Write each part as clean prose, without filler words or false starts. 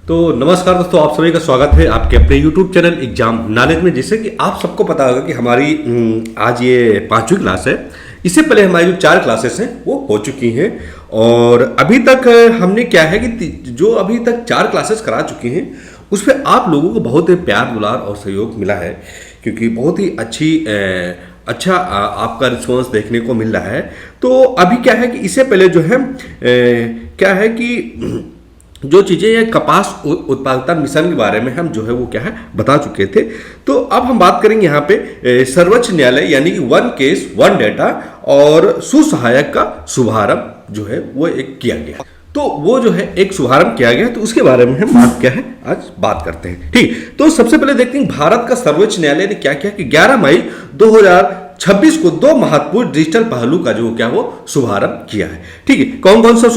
तो नमस्कार दोस्तों, आप सभी का स्वागत है आपके अपने YouTube चैनल एग्जाम नॉलेज में। जैसे कि आप सबको पता होगा कि हमारी आज ये 5वीं क्लास है। इससे पहले हमारी जो 4 क्लासेस हैं वो हो चुकी हैं और अभी तक हमने क्या है कि जो अभी तक 4 क्लासेस करा चुके हैं उस पर आप लोगों को बहुत ही प्यार दुलार और सहयोग मिला है, क्योंकि बहुत ही अच्छा आपका रिस्पॉन्स देखने को मिल रहा है। तो अभी क्या है कि इससे पहले जो है क्या है कि जो चीज़ें ये कपास उत्पादकता मिशन के बारे में हम जो है वो क्या है बता चुके थे। तो अब हम बात करेंगे यहाँ पे सर्वोच्च न्यायालय यानी कि वन केस वन डाटा और सुसहायक का शुभारंभ जो है वो एक किया गया। तो वो जो है एक शुभारंभ किया गया, तो उसके बारे में हम बात क्या है आज बात करते हैं। ठीक, तो सबसे पहले देखते हैं भारत का सर्वोच्च न्यायालय ने क्या किया कि 11 मई 2026 को 2 महत्वपूर्ण डिजिटल पहलू का जो क्या वो शुभारंभ किया है। ठीक है, कौन कौन सा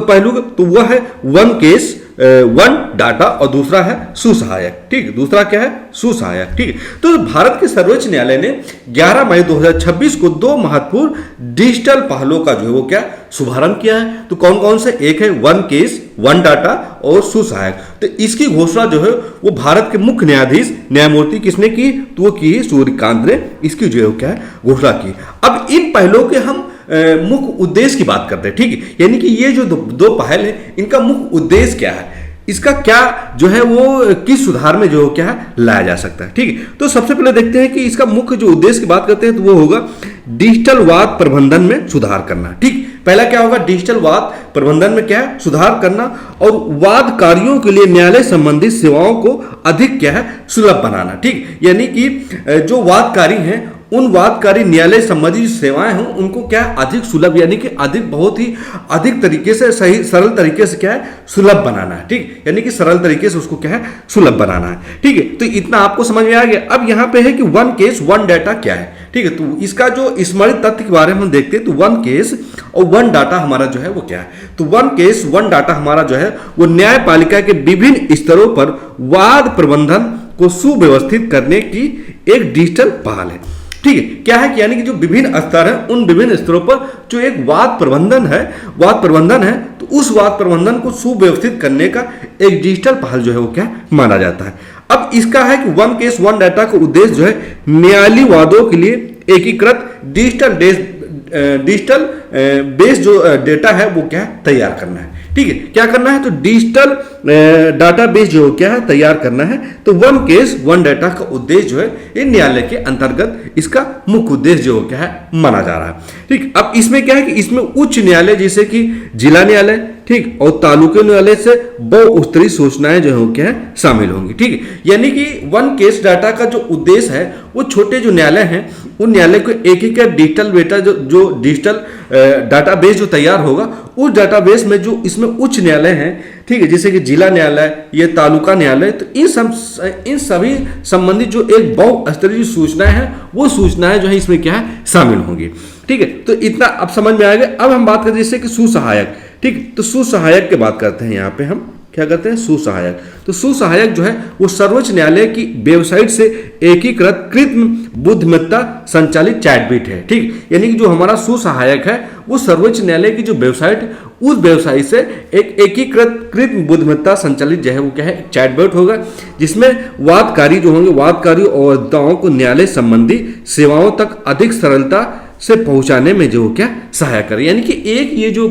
पहलू? तो वह है वन केस वन डाटा और दूसरा है सुसहायक। ठीक, दूसरा क्या है? सुसहायक। ठीक है, तो भारत के सर्वोच्च न्यायालय ने 11 मई 2026 को 2 महत्वपूर्ण डिजिटल पहलों का जो है वो क्या शुभारंभ किया है। तो कौन कौन से? एक है वन केस वन डाटा और सुसहायक। तो इसकी घोषणा जो है वो भारत के मुख्य न्यायाधीश न्यायमूर्ति किसने की? तो वो की सूर्यकांत ने इसकी जो है क्या है घोषणा की। अब इन पहलों के हम मुख्य उद्देश्य की बात करते हैं। ठीक है, यानी कि ये जो दो पहल है इनका मुख्य उद्देश्य क्या है, इसका क्या जो है वो किस सुधार में जो क्या है लाया जा सकता है। ठीक है, तो सबसे पहले देखते हैं कि इसका मुख्य जो उद्देश्य की बात करते हैं तो वो होगा डिजिटल वाद प्रबंधन में सुधार करना। ठीक, पहला क्या होगा? डिजिटल वाद प्रबंधन में क्या है? सुधार करना और वादकारियों के लिए न्यायालय संबंधित सेवाओं को अधिक क्या है सुलभ बनाना। ठीक, यानी कि जो वादकारी हैं उन वादकारी न्यायालय संबंधी जो सेवाएं हों उनको क्या अधिक सुलभ यानी कि अधिक बहुत ही अधिक तरीके से सही सरल तरीके से क्या है सुलभ बनाना है। ठीक, यानी कि सरल तरीके से उसको क्या है सुलभ बनाना है। ठीक है, तो इतना आपको समझ में आ गया। अब यहाँ पे है कि वन केस वन डाटा क्या है। ठीक है, तो इसका जो स्मृत तथ्य के बारे में हम देखते हैं तो वन केस और वन डाटा हमारा जो है वो क्या है? तो वन केस वन डाटा हमारा जो है वो न्यायपालिका के विभिन्न स्तरों पर वाद प्रबंधन को सुव्यवस्थित करने की एक डिजिटल पहल है। ठीक है, क्या है कि यानी कि जो विभिन्न स्तर हैं उन विभिन्न स्तरों पर जो एक वाद प्रबंधन है तो उस वाद प्रबंधन को सुव्यवस्थित करने का एक डिजिटल पहल जो है वो क्या माना जाता है। अब इसका है कि वन केस वन डाटा का उद्देश्य जो है न्यायालयी वादों के लिए एकीकृत डिजिटल बेस जो डेटा है वो क्या है तैयार करना है। ठीक है, क्या करना है? तो डिजिटल डाटाबेस जो क्या है तैयार करना है। तो वन केस वन डाटा का उद्देश्य जो है ये न्यायालय के अंतर्गत इसका मुख्य उद्देश्य जो क्या है माना जा रहा है। ठीक, अब इसमें क्या है कि इसमें उच्च न्यायालय जैसे कि जिला न्यायालय ठीक और तालुके न्यायालय से बहुस्तरीय सूचनाएं जो है क्या है शामिल होंगी। ठीक है, यानी कि वन केस डाटा का जो उद्देश्य है वो छोटे जो न्यायालय हैं उन न्यायालय को एकीकृत डिजिटल डेटा जो डिजिटल डाटाबेस जो तैयार होगा उस डाटाबेस में जो इसमें उच्च न्यायालय हैं ठीक है जैसे कि जिला न्यायालय ये तालुका न्यायालय, तो इन सभी संबंधित जो एक बहुस्तरीय सूचनाएं हैं वो सूचनाएं जो है इसमें क्या है शामिल होंगी। ठीक है, तो इतना अब समझ में आएगा। अब हम बात करते हैं जैसे कि सुसहायक। ठीक, तो सुसहायक की बात करते हैं। यहाँ पे हम क्या करते हैं? सुसहायक। तो सुसहायक जो है वो सर्वोच्च न्यायालय की वेबसाइट से एकीकृत कृत्रिम बुद्धिमत्ता संचालित चैटबॉट है। ठीक, यानी कि जो हमारा सुसहायक है वो सर्वोच्च न्यायालय की जो वेबसाइट है उस वेबसाइट से एक एकीकृत कृत्रिम बुद्धिमत्ता संचालित जो है वो क्या है चैटबॉट होगा, जिसमें वादकारी जो होंगे वादकारी और वक्ताओं को न्यायालय संबंधी सेवाओं तक अधिक सरलता से पहुंचाने में जो क्या सहायक करे। यानी कि एक ये जो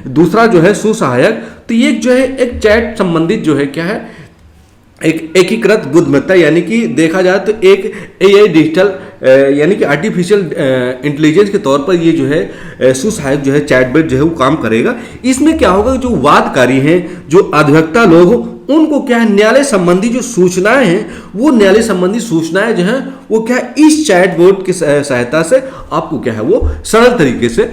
दूसरा जो है सुसहायक, तो ये जो है एक चैट संबंधित जो है क्या है एक एकीकृत बुद्धिमत्ता, यानी कि देखा जाए तो एक एआई डिजिटल यानी कि आर्टिफिशियल इंटेलिजेंस के तौर पर ये जो है सुसहायक जो है चैटबॉट जो है वो काम करेगा। इसमें क्या होगा? जो वादकारी हैं जो अधिवक्ता लोग उनको क्या है न्यायालय संबंधी जो सूचनाएं हैं वो न्यायालय संबंधी सूचनाएं जो हैं वो क्या है इस चैटबॉट की सहायता से आपको क्या है वो सरल तरीके से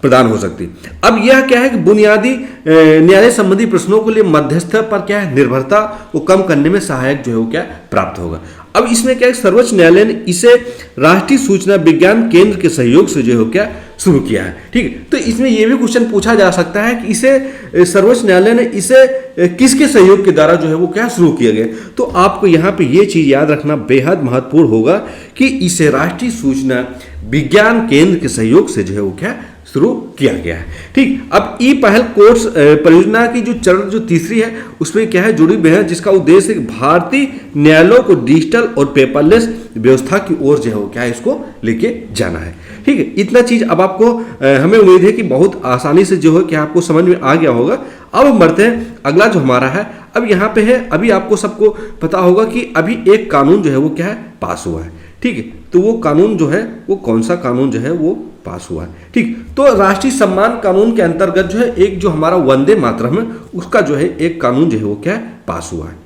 प्रदान हो सकती। अब यह क्या है कि बुनियादी न्यायालय संबंधी प्रश्नों के लिए मध्यस्थ पर क्या है निर्भरता को कम करने में सहायक जो है वो क्या प्राप्त होगा। अब इसमें क्या है सर्वोच्च न्यायालय ने इसे राष्ट्रीय सूचना विज्ञान केंद्र के सहयोग से जो है क्या शुरू किया है। ठीक है, तो इसमें यह भी क्वेश्चन पूछा जा सकता है कि इसे सर्वोच्च न्यायालय ने इसे किसके सहयोग के द्वारा जो है वो क्या शुरू किया गया। तो आपको यहाँ पे ये चीज याद रखना बेहद महत्वपूर्ण होगा कि इसे राष्ट्रीय सूचना विज्ञान केंद्र के सहयोग से जो है वो क्या शुरू किया गया है। ठीक, अब ई पहल कोर्स परियोजना की जो चरण जो तीसरी है उसमें क्या है जुड़ी हुई है, जिसका उद्देश्य भारतीय न्यायालयों को डिजिटल और पेपरलेस व्यवस्था की ओर जो है वो क्या है इसको लेके जाना है। ठीक है, इतना चीज अब आपको हमें उम्मीद है कि बहुत आसानी से जो है कि आपको समझ में आ गया होगा। अब हम बढ़ते हैं अगला जो हमारा है, अब यहाँ पे है, अभी आपको सबको पता होगा कि अभी एक कानून जो है वो क्या है पास हुआ है। ठीक है, तो वो कानून जो है वो कौन सा कानून जो है वो पास हुआ है। ठीक, तो राष्ट्रीय सम्मान कानून के अंतर्गत जो है एक जो हमारा वंदे मातरम है उसका जो है एक कानून जो है वो क्या है पास हुआ है।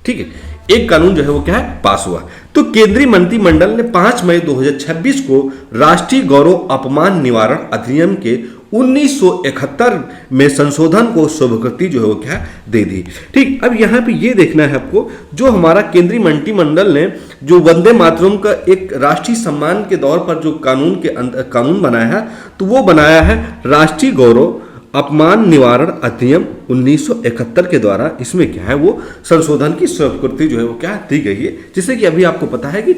ठीक है, एक कानून जो है वो क्या है पास हुआ। तो केंद्रीय मंत्रिमंडल ने 5 मई 2026 को राष्ट्रीय गौरव अपमान निवारण अधिनियम के 1971 में संशोधन को स्वीकृति जो है वो क्या दे दी। ठीक, अब यहाँ पे ये देखना है आपको, जो हमारा केंद्रीय मंत्रिमंडल ने जो वंदे मातरम का एक राष्ट्रीय सम्मान के तौर पर जो कानून बनाया है, तो वो बनाया है राष्ट्रीय गौरव अपमान निवारण अधिनियम 1971 के द्वारा। इसमें क्या है वो संशोधन की स्वीकृति जो है वो क्या दी गई है, जिससे कि अभी आपको पता है कि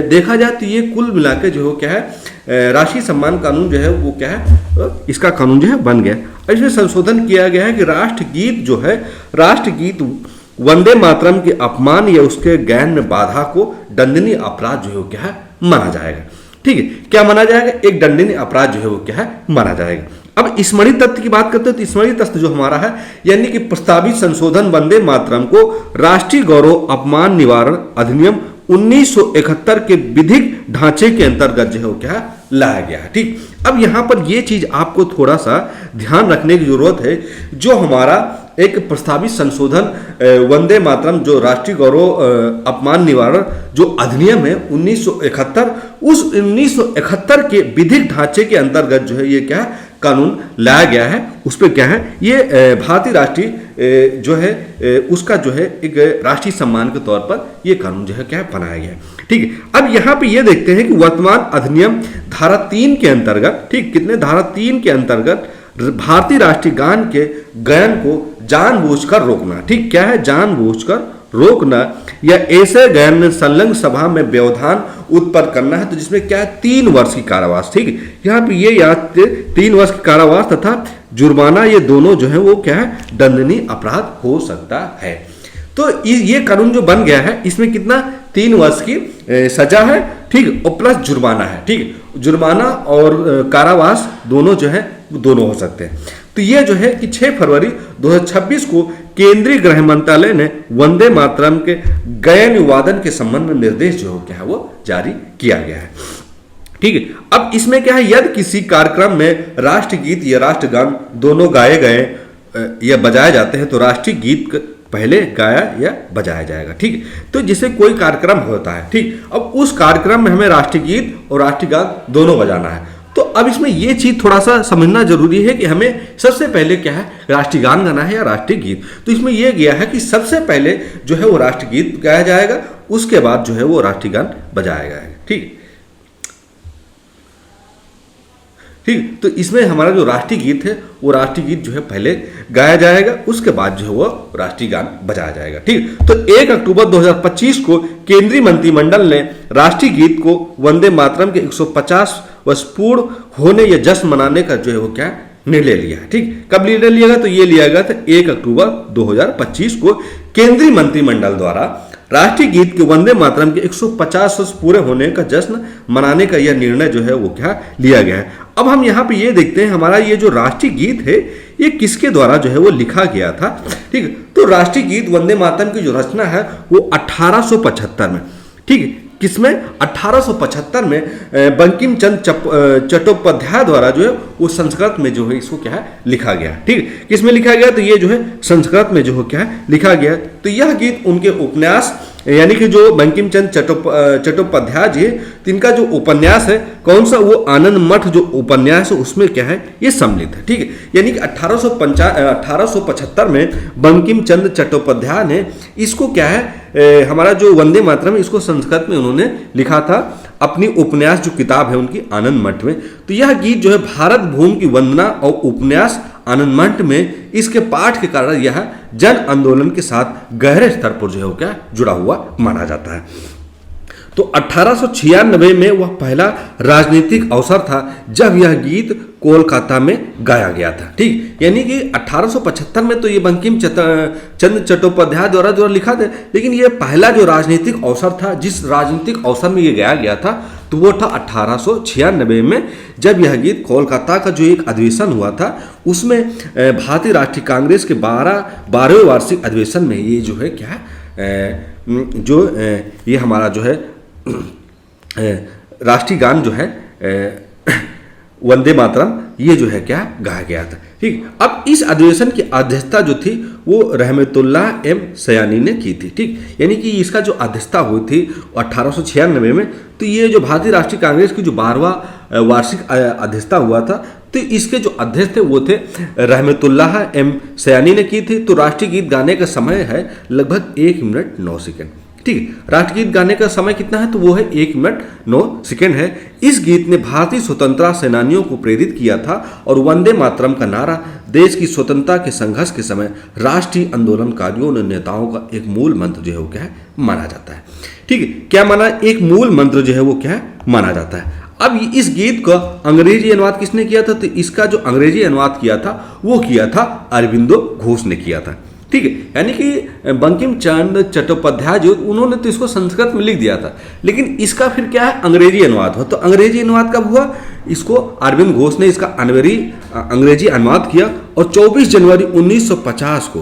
देखा जाए तो ये कुल मिलाकर जो है क्या है राष्ट्रीय सम्मान कानून जो है वो क्या है इसका कानून जो है बन गया। इसमें संशोधन किया गया है कि राष्ट्रगीत जो है, राष्ट्रगीत वंदे मातरम के अपमान या उसके गायन में बाधा को दंडनीय अपराध जो है वो क्या है माना जाएगा। ठीक है, क्या माना जाएगा, एक दंडनीय अपराध जो है वो क्या है माना जाएगा। अब स्मृति तत्व की बात करते हैं, तो स्मृति तत्व जो हमारा है यानी कि प्रस्तावित संशोधन वंदे मातरम को राष्ट्रीय गौरव अपमान निवारण अधिनियम 1971 के विधिक ढांचे के अंतर्गत जो है वो क्या है लाया गया है। ठीक, अब यहाँ पर ये चीज आपको थोड़ा सा ध्यान रखने की जरूरत है, जो हमारा एक प्रस्तावित संशोधन वंदे मातरम जो राष्ट्रीय गौरव अपमान निवारण जो अधिनियम है 1971, उस 1971 के विधिक ढांचे के अंतर्गत जो है ये क्या है कानून लाया गया है। उस पर क्या है ये भारतीय राष्ट्रीय जो है उसका जो है एक राष्ट्रीय सम्मान के तौर पर ये कानून जो है क्या है बनाया गया है। ठीक है, अब यहाँ पे ये देखते हैं कि वर्तमान अधिनियम धारा 3 के अंतर्गत, ठीक कितने धारा 3 के अंतर्गत भारतीय राष्ट्रीय गान के गायन को जानबूझकर रोकना, ठीक क्या है जानबूझकर रोकना या ऐसे गायन में संलग्न सभा में व्यवधान उत्पन्न करना है, तो जिसमें क्या है 3 वर्ष की कारावास। ठीक है, यहाँ पे ये याद 3 वर्ष की कारावास तथा जुर्माना, ये दोनों जो है वो क्या है दंडनीय अपराध हो सकता है। तो ये कानून जो बन गया है इसमें कितना 3 वर्ष की सजा है। ठीक, और प्लस जुर्माना है। ठीक, जुर्माना और कारावास दोनों जो है दोनों हो सकते हैं। तो ये जो है कि 6 फरवरी 2026 को केंद्रीय गृह मंत्रालय ने वंदे मातरम के गायन वादन के संबंध में निर्देश जो हो क्या है वो जारी किया गया है। ठीक है, अब इसमें क्या है यदि किसी कार्यक्रम में राष्ट्रगीत या राष्ट्रगान दोनों गाए गए या बजाए जाते हैं तो राष्ट्रीय गीत पहले गाया या बजाया जाएगा। ठीक है, तो जैसे कोई कार्यक्रम होता है, ठीक, अब उस कार्यक्रम में हमें राष्ट्रीय गीत और राष्ट्रीय गान दोनों बजाना है। तो अब इसमें ये चीज थोड़ा सा समझना जरूरी है कि हमें सबसे पहले क्या है राष्ट्रीय गान गाना है या राष्ट्रीय गीत। तो इसमें यह गया है कि सबसे पहले जो है वो राष्ट्रीय गीत गाया जाएगा, उसके बाद जो है वो राष्ट्रीय गान बजाया जाएगा। ठीक, ठीक, तो इसमें हमारा जो राष्ट्रीय गीत है वो राष्ट्रीय गीत जो है पहले गाया जाएगा, उसके बाद जो है वो राष्ट्रीय गान बजाया जाएगा। ठीक, तो 1 अक्टूबर 2025 को केंद्रीय मंत्रिमंडल ने राष्ट्रीय गीत को वंदे मातरम के 150 वर्ष पूर्ण होने या जश्न मनाने का जो है वो क्या निर्णय लिया। ठीक, कब निर्णय लिया गया, तो ये लिया गया था 1 अक्टूबर 2025 को केंद्रीय मंत्रिमंडल द्वारा राष्ट्रीय गीत के वंदे मातरम के 150 वर्ष पूरे होने का जश्न मनाने का यह निर्णय जो है वो क्या लिया गया है। अब हम यहाँ पे ये देखते हैं हमारा ये जो राष्ट्रीय गीत है ये किसके द्वारा जो है वो लिखा गया था। ठीक है, तो राष्ट्रीय गीत वंदे मातरम की जो रचना है वो 1875 में, ठीक है, किसमें 1875 में बंकिम चंद्र चट्टोपाध्याय द्वारा जो है वो संस्कृत में जो है इसको क्या है लिखा गया। ठीक, किसमें लिखा गया, तो ये जो है संस्कृत में जो है क्या है लिखा गया। तो यह गीत उनके उपन्यास यानी कि जो बंकिम चंद्र चट्टोपाध्याय जी तिनका जो उपन्यास है कौन सा, वो आनंद मठ जो उपन्यास है उसमें क्या है ये सम्मिलित है। ठीक है, यानी कि 1875 में बंकिम चंद्र चट्टोपाध्याय ने इसको क्या है हमारा जो वंदे मातरम इसको संस्कृत में उन्होंने लिखा था अपनी उपन्यास जो किताब है उनकी आनंद मठ में। तो यह गीत जो है भारत भूमि की वंदना और उपन्यास आनंदमठ में इसके पाठ के कारण यह जन आंदोलन के साथ गहरे स्तर पर जो है वो क्या जुड़ा हुआ माना जाता है। तो 1896 में वह पहला राजनीतिक अवसर था जब यह गीत कोलकाता में गाया गया था। ठीक, यानी कि 1875 में तो ये बंकिम चंद्र चट्टोपाध्याय द्वारा लिखा था, लेकिन ये पहला जो राजनीतिक अवसर था, जिस राजनीतिक अवसर में ये गाया गया था, तो वो था 1896 में, जब यह गीत कोलकाता का जो एक अधिवेशन हुआ था, उसमें भारतीय राष्ट्रीय कांग्रेस के 12वें वार्षिक अधिवेशन में ये जो है क्या ये हमारा जो है राष्ट्रीय गान जो है वंदे मातरम, ये जो है क्या गाया गया था। ठीक, अब इस अधिवेशन की अध्यक्षता जो थी वो रहमतुल्लाह एम सयानी ने की थी। ठीक, यानी कि इसका जो अध्यक्षता हुई थी 1896 में, तो ये जो भारतीय राष्ट्रीय कांग्रेस की जो 12वां वार्षिक अध्यक्षता हुआ था, तो इसके जो अध्यक्ष थे वो थे रहमतुल्लाह एम सयानी ने की थी। तो राष्ट्रीय गीत गाने का समय है लगभग 1 मिनट 9 सेकेंड। ठीक, राष्ट्रगीत गाने का समय कितना है, तो वो है 1 मिनट 9 सेकेंड है। इस गीत ने भारतीय स्वतंत्रता सेनानियों को प्रेरित किया था और वंदे मातरम का नारा देश की स्वतंत्रता के संघर्ष के समय राष्ट्रीय आंदोलनकारियों और नेताओं का एक मूल मंत्र जो है वो क्या है माना जाता है। ठीक है, क्या माना, एक मूल मंत्र जो है वो क्या है माना जाता है। अब इस गीत का अंग्रेजी अनुवाद किसने किया था, तो इसका जो अंग्रेजी अनुवाद किया था वो किया था अरविंदो घोष ने किया था। ठीक है, यानी कि बंकिम चंद्र चट्टोपाध्याय जो उन्होंने तो इसको संस्कृत में लिख दिया था, लेकिन इसका फिर क्या है अंग्रेजी अनुवाद हुआ। तो अंग्रेजी अनुवाद कब हुआ, इसको अरविंद घोष ने इसका अंग्रेजी अनुवाद किया और 24 जनवरी 1950 को,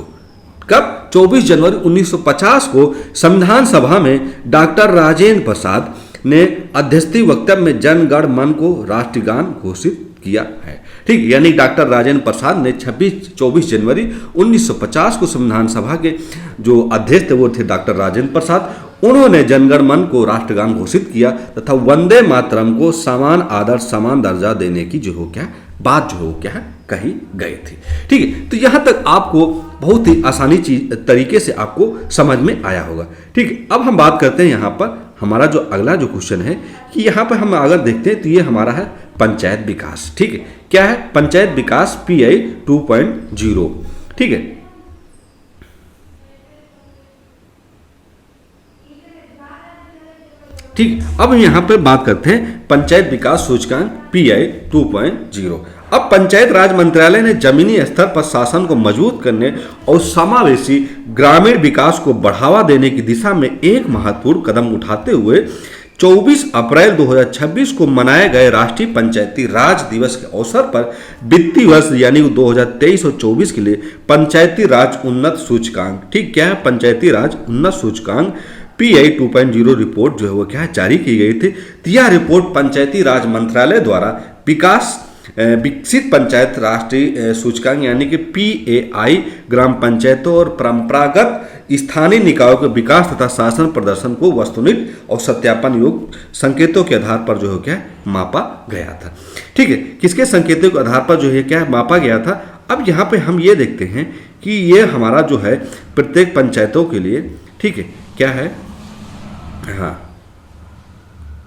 कब 24 जनवरी 1950 को संविधान सभा में डॉक्टर राजेंद्र प्रसाद ने अध्यक्षीय वक्तव्य में जन गण मन को राष्ट्रीय गान घोषित किया है। ठीक, यानी डॉक्टर राजेंद्र प्रसाद ने 24 जनवरी 1950 को संविधान सभा के जो अध्यक्ष थे वो थे डॉक्टर राजेंद्र प्रसाद, उन्होंने जनगण मन को राष्ट्रगान घोषित किया तथा वंदे मातरम को समान आदर समान दर्जा देने की जो हो क्या बात जो हो क्या है कही गई थी। ठीक है, तो यहाँ तक आपको बहुत ही आसानी तरीके से आपको समझ में आया होगा। ठीक है, अब हम बात करते हैं यहाँ पर हमारा जो अगला जो क्वेश्चन है कि यहाँ पर हम अगर देखते हैं तो ये हमारा है पंचायत विकास। ठीक है, क्या है पंचायत विकास PI 2.0। ठीक है, ठीक, अब यहाँ पर बात करते हैं पंचायत विकास सूचकांक PI 2.0। अब पंचायत राज मंत्रालय ने जमीनी स्तर पर शासन को मजबूत करने और समावेशी ग्रामीण विकास को बढ़ावा देने की दिशा में एक महत्वपूर्ण कदम उठाते हुए 24 अप्रैल 2026 को मनाए गए राष्ट्रीय पंचायती राज दिवस के अवसर पर वित्तीय वर्ष यानी 2023 और 24 के लिए पंचायती राज उन्नत सूचकांक, ठीक क्या है पंचायती राज उन्नत सूचकांक PI 2.0 रिपोर्ट जो है वो क्या है जारी की गई थी। यह रिपोर्ट पंचायती राज मंत्रालय द्वारा विकसित पंचायत राष्ट्रीय सूचकांक यानी कि PAI ग्राम पंचायतों और परंपरागत स्थानीय निकायों के विकास तथा शासन प्रदर्शन को वस्तुनिष्ठ और सत्यापन योग्य संकेतों के आधार पर जो है क्या मापा गया था। ठीक है, किसके संकेतों के आधार पर जो है क्या मापा गया था। अब यहाँ पे हम ये देखते हैं कि ये हमारा जो है प्रत्येक पंचायतों के लिए, ठीक है क्या है, हाँ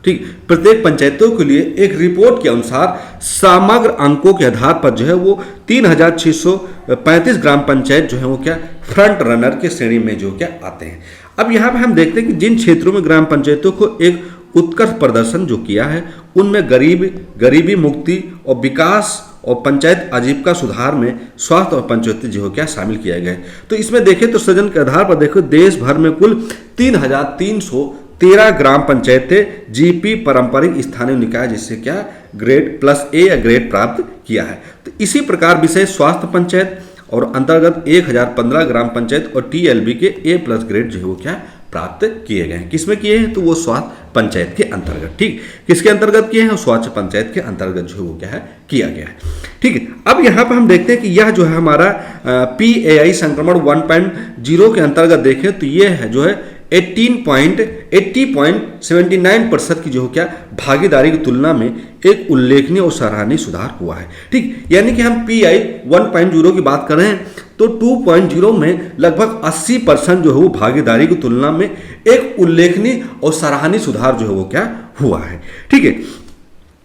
ठीक, प्रत्येक पंचायतों के लिए एक रिपोर्ट के अनुसार समग्र अंकों के आधार पर जो है वो 3635 ग्राम पंचायत जो है वो क्या फ्रंट रनर के श्रेणी में जो क्या आते हैं। अब यहाँ पे हम देखते हैं कि जिन क्षेत्रों में ग्राम पंचायतों को एक उत्कृष्ट प्रदर्शन जो किया है उनमें गरीबी मुक्ति और विकास और पंचायत आजीविका सुधार में स्वास्थ्य और पंचायती जो क्या शामिल किया गया है। तो इसमें देखें तो सृजन के आधार पर देखो देश भर में कुल 3313 ग्राम पंचायतें GP पारंपरिक स्थानीय निकाय जिससे क्या ग्रेड +A या ग्रेड प्राप्त किया है। तो इसी प्रकार विषय स्वास्थ्य पंचायत और अंतर्गत 1015 ग्राम पंचायत और TLB के A+ ग्रेड जो है वो क्या प्राप्त किए गए हैं। किसमें किए हैं तो वो स्वास्थ्य पंचायत के अंतर्गत, ठीक किसके अंतर्गत किए हैं स्वास्थ्य पंचायत के अंतर्गत जो है वो क्या है किया गया है। ठीक है, अब यहाँ पर हम देखते हैं कि यह जो है हमारा PAI संक्रमण 1.0 के अंतर्गत देखें तो ये है जो है 80.79% की जो क्या भागीदारी की तुलना में एक उल्लेखनीय और सराहनीय सुधार हुआ है। ठीक, यानी कि हम PI 1.0 की बात कर रहे हैं तो 2.0 में लगभग 80% जो है वो भागीदारी की तुलना में एक उल्लेखनीय और सराहनीय सुधार जो है वो क्या हुआ है। ठीक है,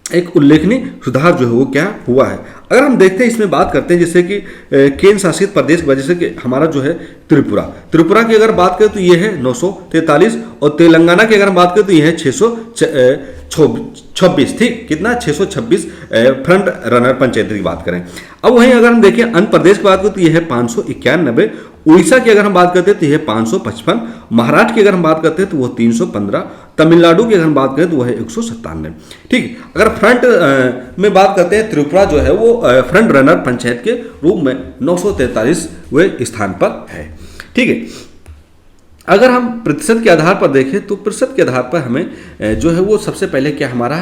एक उल्लेखनीय सुधार जो है वो क्या हुआ है। अगर हम देखते हैं इसमें बात करते हैं जैसे कि केंद्र शासित प्रदेश की वजह से कि हमारा जो है त्रिपुरा की अगर बात करें तो ये है 943 और तेलंगाना की अगर हम बात करें तो ये है 626। ठीक, कितना 626 फ्रंट रनर पंचायत की बात करें। अब वहीं अगर हम देखें आंध्र प्रदेश की बात करें तो ये है 591, उड़ीसा की अगर हम बात करते हैं तो यह है 555, महाराष्ट्र की अगर हम बात करते हैं तो वह 315, तमिलनाडु की अगर हम बात करें तो वह है 197। ठीक, अगर फ्रंट में बात करते हैं त्रिपुरा जो है वो फ्रंट रनर पंचायत के रूप में 943वें स्थान पर है। ठीक है, अगर हम प्रतिशत के आधार पर देखें तो प्रतिशत के आधार पर हमें जो है वो सबसे पहले क्या हमारा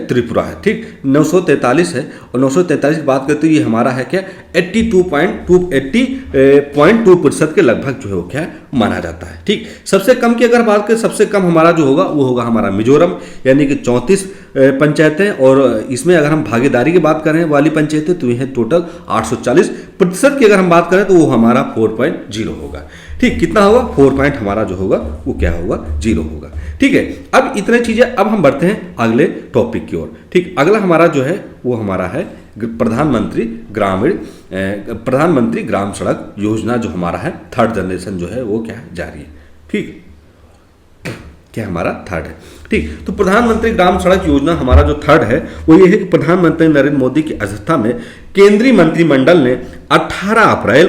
त्रिपुरा है। ठीक, 943 है और 943 की बात करते हैं ये हमारा है क्या 80.2% के लगभग जो है वो क्या माना जाता है। ठीक, सबसे कम की अगर बात करें, सबसे कम हमारा जो होगा वो होगा हमारा मिजोरम, यानी कि 34 पंचायतें, और इसमें अगर हम भागीदारी की बात करें वाली पंचायतें तो यह टोटल 840। प्रतिशत की अगर हम बात करें तो वो हमारा 4.0 होगा। ठीक, कितना होगा 4 पॉइंट हमारा जो होगा वो क्या होगा 0 होगा। ठीक है, अब इतने चीजें, अब हम बढ़ते हैं अगले टॉपिक की ओर। ठीक, अगला हमारा जो है वो हमारा है प्रधानमंत्री ग्राम सड़क योजना, जो हमारा है थर्ड जनरेशन जो है वो क्या है जारी है। ठीक, क्या हमारा थर्ड है। ठीक, तो प्रधानमंत्री ग्राम सड़क योजना हमारा जो थर्ड है वो ये है कि प्रधानमंत्री नरेंद्र मोदी की अध्यक्षता में केंद्रीय मंत्रिमंडल ने 18 अप्रैल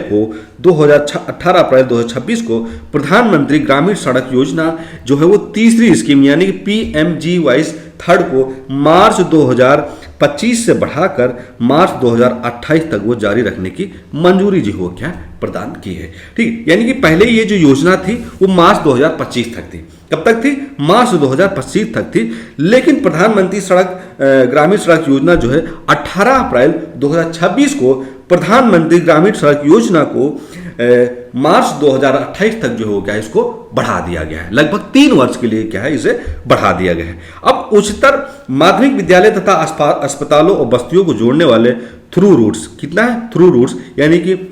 2026 को प्रधानमंत्री ग्रामीण सड़क योजना जो है वो तीसरी स्कीम यानी कि PMGY थर्ड को मार्च 2025 से बढ़ाकर मार्च 2028 तक वो जारी रखने की मंजूरी जो हो क्या प्रदान की है। ठीक, यानी कि पहले ये जो योजना थी वो मार्च 2025 तक थी। कब तक थी? मार्च 2025 तक थी। लेकिन प्रधानमंत्री ग्रामीण सड़क योजना जो है 18 अप्रैल 2026 को प्रधानमंत्री ग्रामीण सड़क योजना को मार्च 2028 तक जो हो गया इसको बढ़ा दिया गया है। लगभग 3 वर्ष के लिए क्या है इसे बढ़ा दिया गया है। अब उच्चतर माध्यमिक विद्यालय तथा अस्पतालों और बस्तियों को जोड़ने वाले थ्रू रूट्स, कितना है थ्रू रूट्स, यानी कि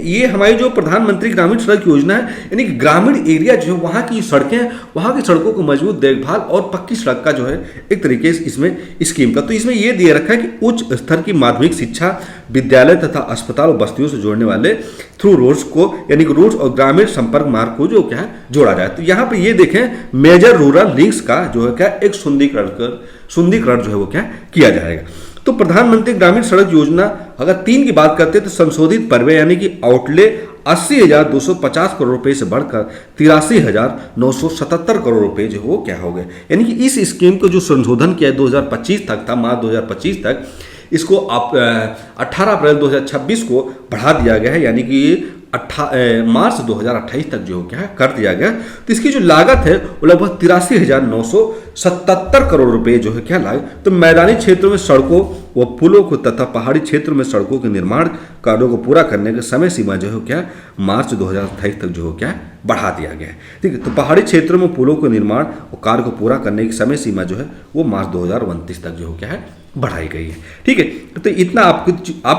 ये हमारी जो प्रधानमंत्री ग्रामीण सड़क योजना है, यानी कि ग्रामीण एरिया जो है वहाँ की सड़कें हैं, वहाँ की सड़कों को मजबूत देखभाल और पक्की सड़क का जो है एक तरीके से इसमें स्कीम का, तो इसमें ये दिए रखा है कि उच्च स्तर की माध्यमिक शिक्षा विद्यालय तथा अस्पताल और बस्तियों से जोड़ने वाले थ्रू रोड्स को, यानी कि रोड्स और ग्रामीण संपर्क मार्ग को जो क्या है जोड़ा जाए। तो यहाँ पे ये देखें मेजर रूरल लिंक्स का जो है क्या एक सुंदरीकरण जो है वो क्या किया जाएगा। तो प्रधानमंत्री ग्रामीण सड़क योजना अगर 3 की बात करते हैं तो संशोधित परवे यानी कि आउटले 80,250 करोड़ रुपए से बढ़कर 83,977 करोड़ रुपए जो वो क्या हो गए। यानी कि इस स्कीम को जो संशोधन किया 2025 तक था, मार्च 2025 तक, इसको 18 अप्रैल 2026 को बढ़ा दिया गया है, यानी कि मार्च 2028 तक जो क्या है कर दिया गया। तो इसकी जो लागत है वो लगभग 83,977 करोड़ रुपए जो है क्या लागत। तो मैदानी क्षेत्रों में सड़कों व पुलों को तथा पहाड़ी क्षेत्रों में सड़कों के निर्माण कार्यों को पूरा करने की समय सीमा जो है क्या मार्च 2028 तक जो है क्या बढ़ा दिया गया है। ठीक है, तो पहाड़ी क्षेत्रों में पुलों के निर्माण और कार्य को पूरा करने की समय सीमा जो है वो मार्च 2029 तक जो है क्या है बढ़ाई गई है। ठीक है, तो इतना आप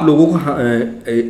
लोगों को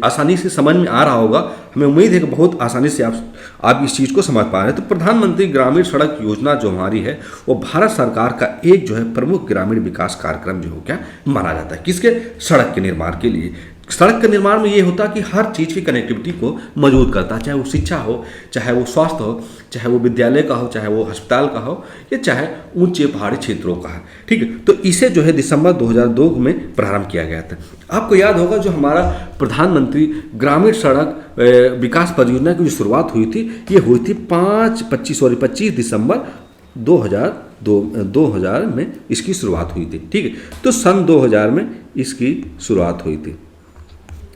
आसानी से समझ में आ रहा होगा। हमें उम्मीद है कि बहुत आसानी से आप इस चीज़ को समझ पा रहे हैं। तो प्रधानमंत्री ग्रामीण सड़क योजना जो हमारी है वो भारत सरकार का एक जो है प्रमुख ग्रामीण विकास कार्यक्रम जो हो क्या माना जाता है। किसके? सड़क के निर्माण के लिए। सड़क के निर्माण में ये होता है कि हर चीज़ की कनेक्टिविटी को मजबूत करता है, चाहे वो शिक्षा हो, चाहे वो स्वास्थ्य हो, चाहे वो विद्यालय का हो, चाहे वो अस्पताल का हो, या चाहे ऊंचे पहाड़ी क्षेत्रों का है। ठीक है, तो इसे जो है दिसंबर 2002 में प्रारंभ किया गया था। आपको याद होगा जो हमारा प्रधानमंत्री ग्रामीण सड़क विकास परियोजना की जो शुरुआत हुई थी ये हुई थी 25 दिसंबर 2000 में इसकी शुरुआत हुई थी। ठीक है, तो सन 2000 में इसकी शुरुआत हुई थी।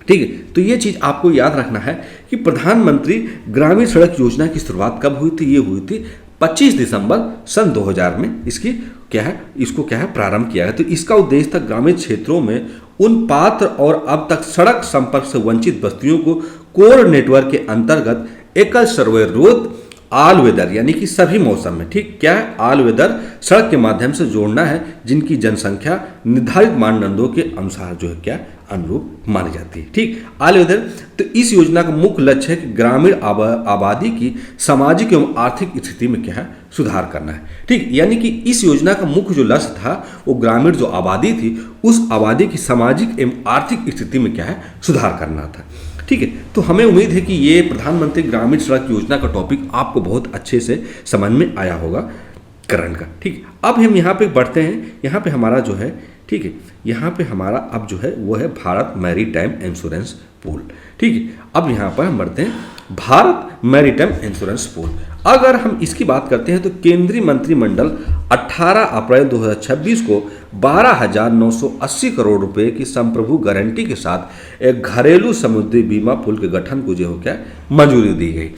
ठीक है, तो ये चीज़ आपको याद रखना है कि प्रधानमंत्री ग्रामीण सड़क योजना की शुरुआत कब हुई थी? ये हुई थी 25 दिसंबर सन 2000 में इसको क्या है प्रारंभ किया गया। तो इसका उद्देश्य था ग्रामीण क्षेत्रों में उन पात्र और अब तक सड़क संपर्क से वंचित बस्तियों को कोर नेटवर्क के अंतर्गत एकल सर्वे रोड ऑल वेदर यानी कि सभी मौसम में, ठीक, क्या है, ऑल वेदर सड़क के माध्यम से जोड़ना है जिनकी जनसंख्या निर्धारित मानदंडों के अनुसार जो है क्या अनुरूप मानी जाती है, ठीक, ऑल वेदर। तो इस योजना का मुख्य लक्ष्य है कि ग्रामीण आबादी की सामाजिक एवं आर्थिक स्थिति में क्या है सुधार करना है, ठीक, यानी कि इस योजना का मुख्य जो लक्ष्य था वो ग्रामीण जो आबादी थी उस आबादी की सामाजिक एवं आर्थिक स्थिति में क्या है सुधार करना था, ठीक है। तो हमें उम्मीद है कि ये प्रधानमंत्री ग्रामीण सड़क योजना का टॉपिक आपको बहुत अच्छे से समझ में आया होगा करंट का, ठीक। अब हम यहाँ पे बढ़ते हैं, यहाँ पे हमारा जो है, ठीक है, यहाँ पे हमारा अब जो है वो है भारत मैरीटाइम इंश्योरेंस पूल, ठीक है। अब यहाँ पर हम बढ़ते हैं भारत मैरीटाइम इंश्योरेंस पूल। अगर हम इसकी बात करते हैं तो केंद्रीय मंत्रिमंडल 18 अप्रैल 2026 को 12,980 करोड़ रुपए की संप्रभु गारंटी के साथ एक घरेलू समुद्री बीमा पुल के गठन को जो क्या मंजूरी दी गई।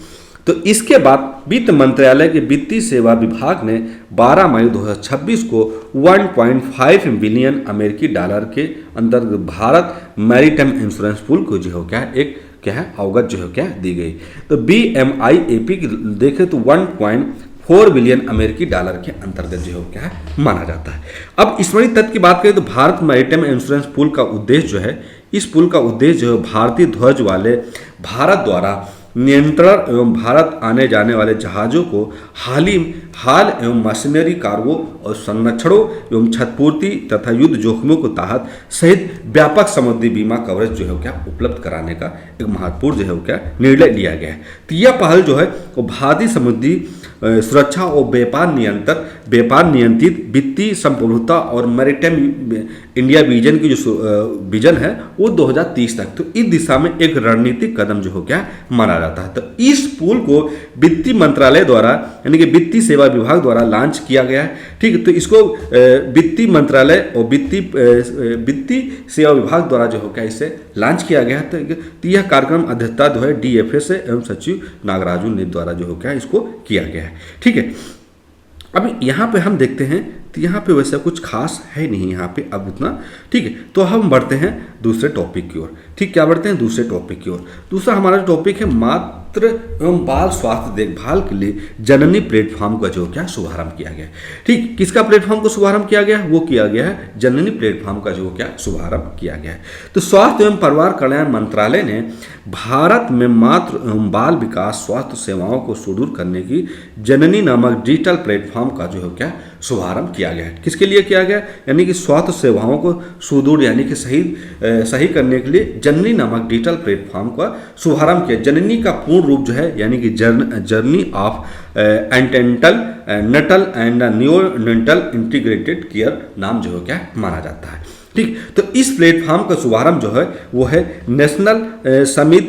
तो इसके बाद वित्त मंत्रालय के वित्तीय सेवा विभाग ने 12 मई 2026 को 1.5 बिलियन अमेरिकी डॉलर के अंतर्गत भारत मैरीटाइम इंश्योरेंस पूल को जो क्या एक क्या है अवगत जो है क्या दी गई। तो BMIAP की देखें तो 1.4 बिलियन अमेरिकी डॉलर के अंतर्गत जो है क्या है माना जाता है। अब स्मरणीय तथ्य की बात करें तो भारत मैरीटाइम इंश्योरेंस पूल का उद्देश्य जो है, इस पुल का उद्देश्य जो है भारतीय ध्वज वाले भारत द्वारा नियंत्रण एवं भारत आने जाने वाले जहाज़ों को हाल एवं मशीनरी कार्गो और संरक्षणों एवं क्षतिपूर्ति तथा युद्ध जोखिमों को तहत सहित व्यापक समुद्री बीमा कवरेज जो है क्या उपलब्ध कराने का एक महत्वपूर्ण जो है क्या निर्णय लिया गया है। तो यह पहल जो है वो भारतीय समुद्री सुरक्षा और व्यापार नियंत्रित वित्तीय संप्रभुता और मैरीटाइम इंडिया विजन की जो विजन है वो 2030 तक, तो इस दिशा में एक रणनीतिक कदम जो हो क्या माना जाता है। तो इस पुल को वित्तीय मंत्रालय द्वारा यानी कि वित्तीय सेवा विभाग द्वारा लॉन्च किया गया है, ठीक है। तो इसको वित्तीय मंत्रालय और वित्तीय सेवा विभाग द्वारा जो हो क्या इसे लॉन्च किया गया है। तो यह कार्यक्रम अध्यक्षता जो है DFS एवं सचिव नागराजू ने द्वारा जो हो क्या इसको किया गया है, ठीक है। अब यहाँ पे हम देखते हैं तो यहाँ पे वैसा कुछ खास है नहीं यहाँ पे अब उतना, ठीक है। तो हम बढ़ते हैं दूसरे टॉपिक की ओर, ठीक, क्या बढ़ते हैं दूसरे टॉपिक की ओर। दूसरा हमारा जो टॉपिक है मातृ एवं बाल स्वास्थ्य देखभाल के लिए जननी प्लेटफॉर्म का जो क्या शुभारंभ किया गया, ठीक। किसका प्लेटफॉर्म को शुभारंभ किया गया, वो किया गया है जननी प्लेटफॉर्म का जो क्या शुभारंभ किया गया है। तो स्वास्थ्य एवं परिवार कल्याण मंत्रालय ने भारत में मातृ एवं बाल विकास स्वास्थ्य सेवाओं को सुदूर करने की जननी नामक डिजिटल प्लेटफॉर्म का जो है क्या शुभारंभ किया गया है। किसके लिए किया गया, यानी कि स्वास्थ्य सेवाओं को सुदूर यानी कि सही करने के लिए जननी नामक डिजिटल प्लेटफॉर्म का शुभारंभ किया। जननी का पूर्ण रूप जो है यानी कि journey of antenatal natal and neonatal integrated care नाम जो है क्या माना जाता है, ठीक। तो इस प्लेटफॉर्म का शुभारंभ जो है वो है national summit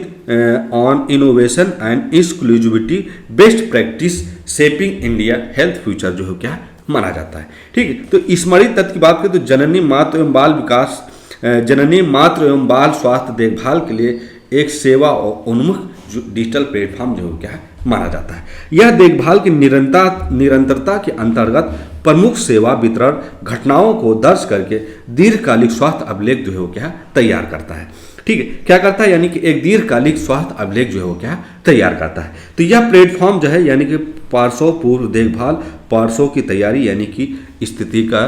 on innovation and inclusivity best practice shaping India health future जो है क्या माना जाता है, ठीक है। तो स्मरणीय तथ्य की बात करें तो जननी मातृ एवं बाल स्वास्थ्य देखभाल के लिए एक सेवा और उन्मुख डिजिटल प्लेटफॉर्म जो क्या है माना जाता है। यह देखभाल की निरंतरता के अंतर्गत प्रमुख सेवा वितरण घटनाओं को दर्ज करके दीर्घकालिक स्वास्थ्य अभिलेख जो है वो क्या तैयार करता है, ठीक है। क्या करता है, यानी कि एक दीर्घकालिक स्वास्थ्य अभिलेख जो है वो क्या तैयार करता है। तो यह प्लेटफॉर्म जो है यानी कि प्रसव पूर्व देखभाल, प्रसव की तैयारी यानी कि स्थिति का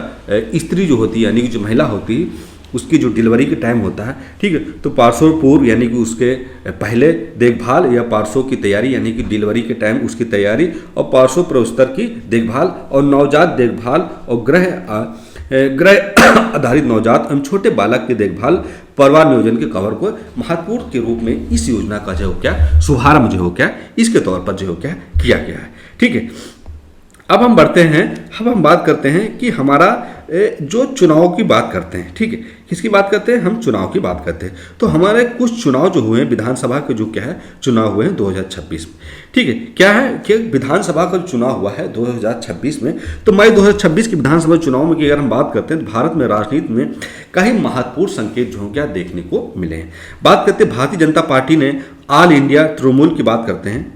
स्त्री जो होती है यानी कि जो महिला होती है उसकी जो डिलीवरी के टाइम होता है, ठीक है। तो प्रसव पूर्व यानी कि उसके पहले देखभाल या प्रसव की तैयारी यानी कि डिलीवरी के टाइम उसकी तैयारी, और प्रसव प्रस्तर की देखभाल और नवजात देखभाल और ग्रह आधारित नवजात एवं छोटे बालक की देखभाल परिवार नियोजन के कवर को महत्वपूर्ण के रूप में इस योजना का जो क्या शुभारंभ जो हो क्या इसके तौर पर जो हो क्या किया गया है, ठीक है। अब हम बढ़ते हैं, अब हम बात करते हैं कि हमारा जो चुनाव की बात करते हैं, ठीक है। किसकी बात करते हैं, हम चुनाव की बात करते हैं। तो हमारे कुछ चुनाव जो हुए हैं विधानसभा के जो क्या है चुनाव हुए हैं 2026 में, ठीक है। क्या है कि विधानसभा का चुनाव हुआ है 2026 में। तो मई 2026 के विधानसभा चुनाव में की अगर हम बात करते हैं तो भारत में राजनीति में कई महत्वपूर्ण संकेत जो क्या देखने को मिले हैं। बात करते हैं भारतीय जनता पार्टी ने ऑल इंडिया तृणमूल की बात करते हैं,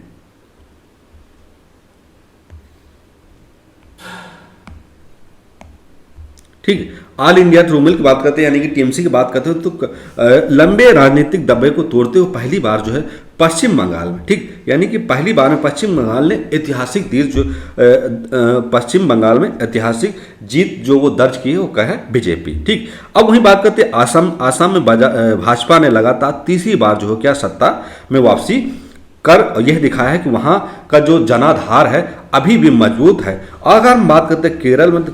ठीक है। ऑल इंडिया तृणमूल की बात करते हैं यानी कि TMC की बात करते हैं तो लंबे राजनीतिक दबे को तोड़ते हुए पहली बार जो है पश्चिम बंगाल में, ठीक, यानी कि पहली बार में पश्चिम बंगाल ने ऐतिहासिक जीत जो पश्चिम बंगाल में ऐतिहासिक जीत जो वो दर्ज की है वो क्या है, बीजेपी। ठीक, अब वहीं बात करते हैं आसाम। आसाम में भाजपा ने लगातार तीसरी बार जो है क्या सत्ता में वापसी कर यह दिखाया है कि वहां का जो जनाधार है अभी भी मजबूत है। अगर हम बात करते हैं केरल में, तो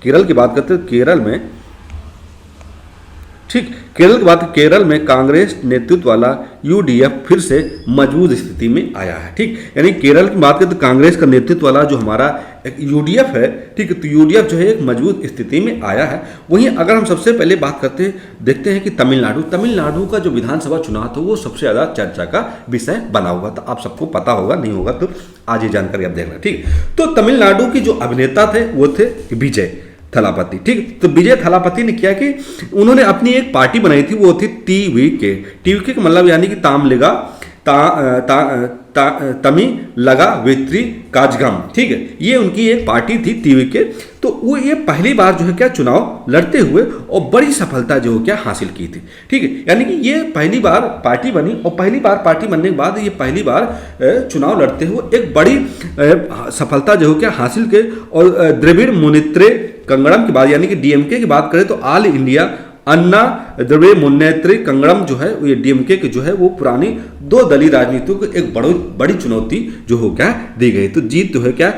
केरल की बात करते हैं, केरल में, ठीक, केरल की बात, केरल में कांग्रेस नेतृत्व वाला यूडीएफ फिर से मजबूत स्थिति में आया है। ठीक, यानी केरल की बात करें तो कांग्रेस का नेतृत्व वाला जो हमारा एक यूडीएफ है, ठीक, तो यूडीएफ जो है एक मजबूत स्थिति में आया है। वहीं अगर हम सबसे पहले बात करते हैं, देखते हैं कि तमिलनाडु का जो विधानसभा चुनाव था वो सबसे ज़्यादा चर्चा का विषय बना हुआ था। आप सबको पता होगा, नहीं होगा तो आज ये जानकारी आप देख रहे हैं। ठीक, तो तमिलनाडु की जो अभिनेता थे वो थे विजय थलापति। ठीक, तो विजय थलापति ने किया कि उन्होंने अपनी एक पार्टी बनाई थी, वो थी टीवीके का मतलब यानी कि तमिलगा वेत्री काजगम। ठीक है, ये उनकी एक पार्टी थी टीवीके। तो वो ये पहली बार जो है क्या चुनाव लड़ते हुए और बड़ी सफलता जो है क्या हासिल की थी। ठीक है, यानी कि ये पहली बार पार्टी बनी और पहली बार पार्टी बनने के बाद ये पहली बार चुनाव लड़ते हुए एक बड़ी सफलता जो है क्या हासिल के। और द्रविड़ मुनेत्रे कंगड़म की बात यानी कि डीएमके की बात करें तो ऑल इंडिया अन्ना द्रविड़ मुनेत्री कंगड़म जो है ये डीएमके के जो है वो पुरानी दो दलीय राजनीतियों को एक बड़ी चुनौती जो हो क्या दी गई। तो जीत जो है क्या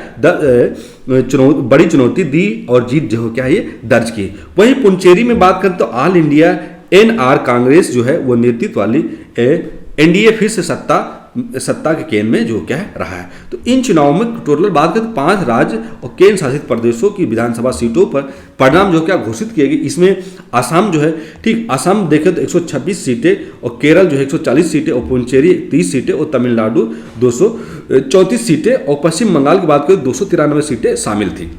बड़ी चुनौती दी और जीत जो है क्या ये दर्ज की। वहीं पुंचेरी में बात करें तो ऑल इंडिया एनआर कांग्रेस जो है वो नेतृत्व वाली एनडीए फिर से सत्ता के केंद्र में जो क्या है रहा है। तो इन चुनावों में टोटल बात करें तो 5 राज्य और केंद्र शासित प्रदेशों की विधानसभा सीटों पर परिणाम जो क्या घोषित किए गए। इसमें असम जो है, ठीक, असम देखें तो 126 सीटें और केरल जो है 140 सीटें और पुंचेरी 30 सीटें और तमिलनाडु 234 सीटें और पश्चिम बंगाल की बात करें 293 सीटें शामिल थी।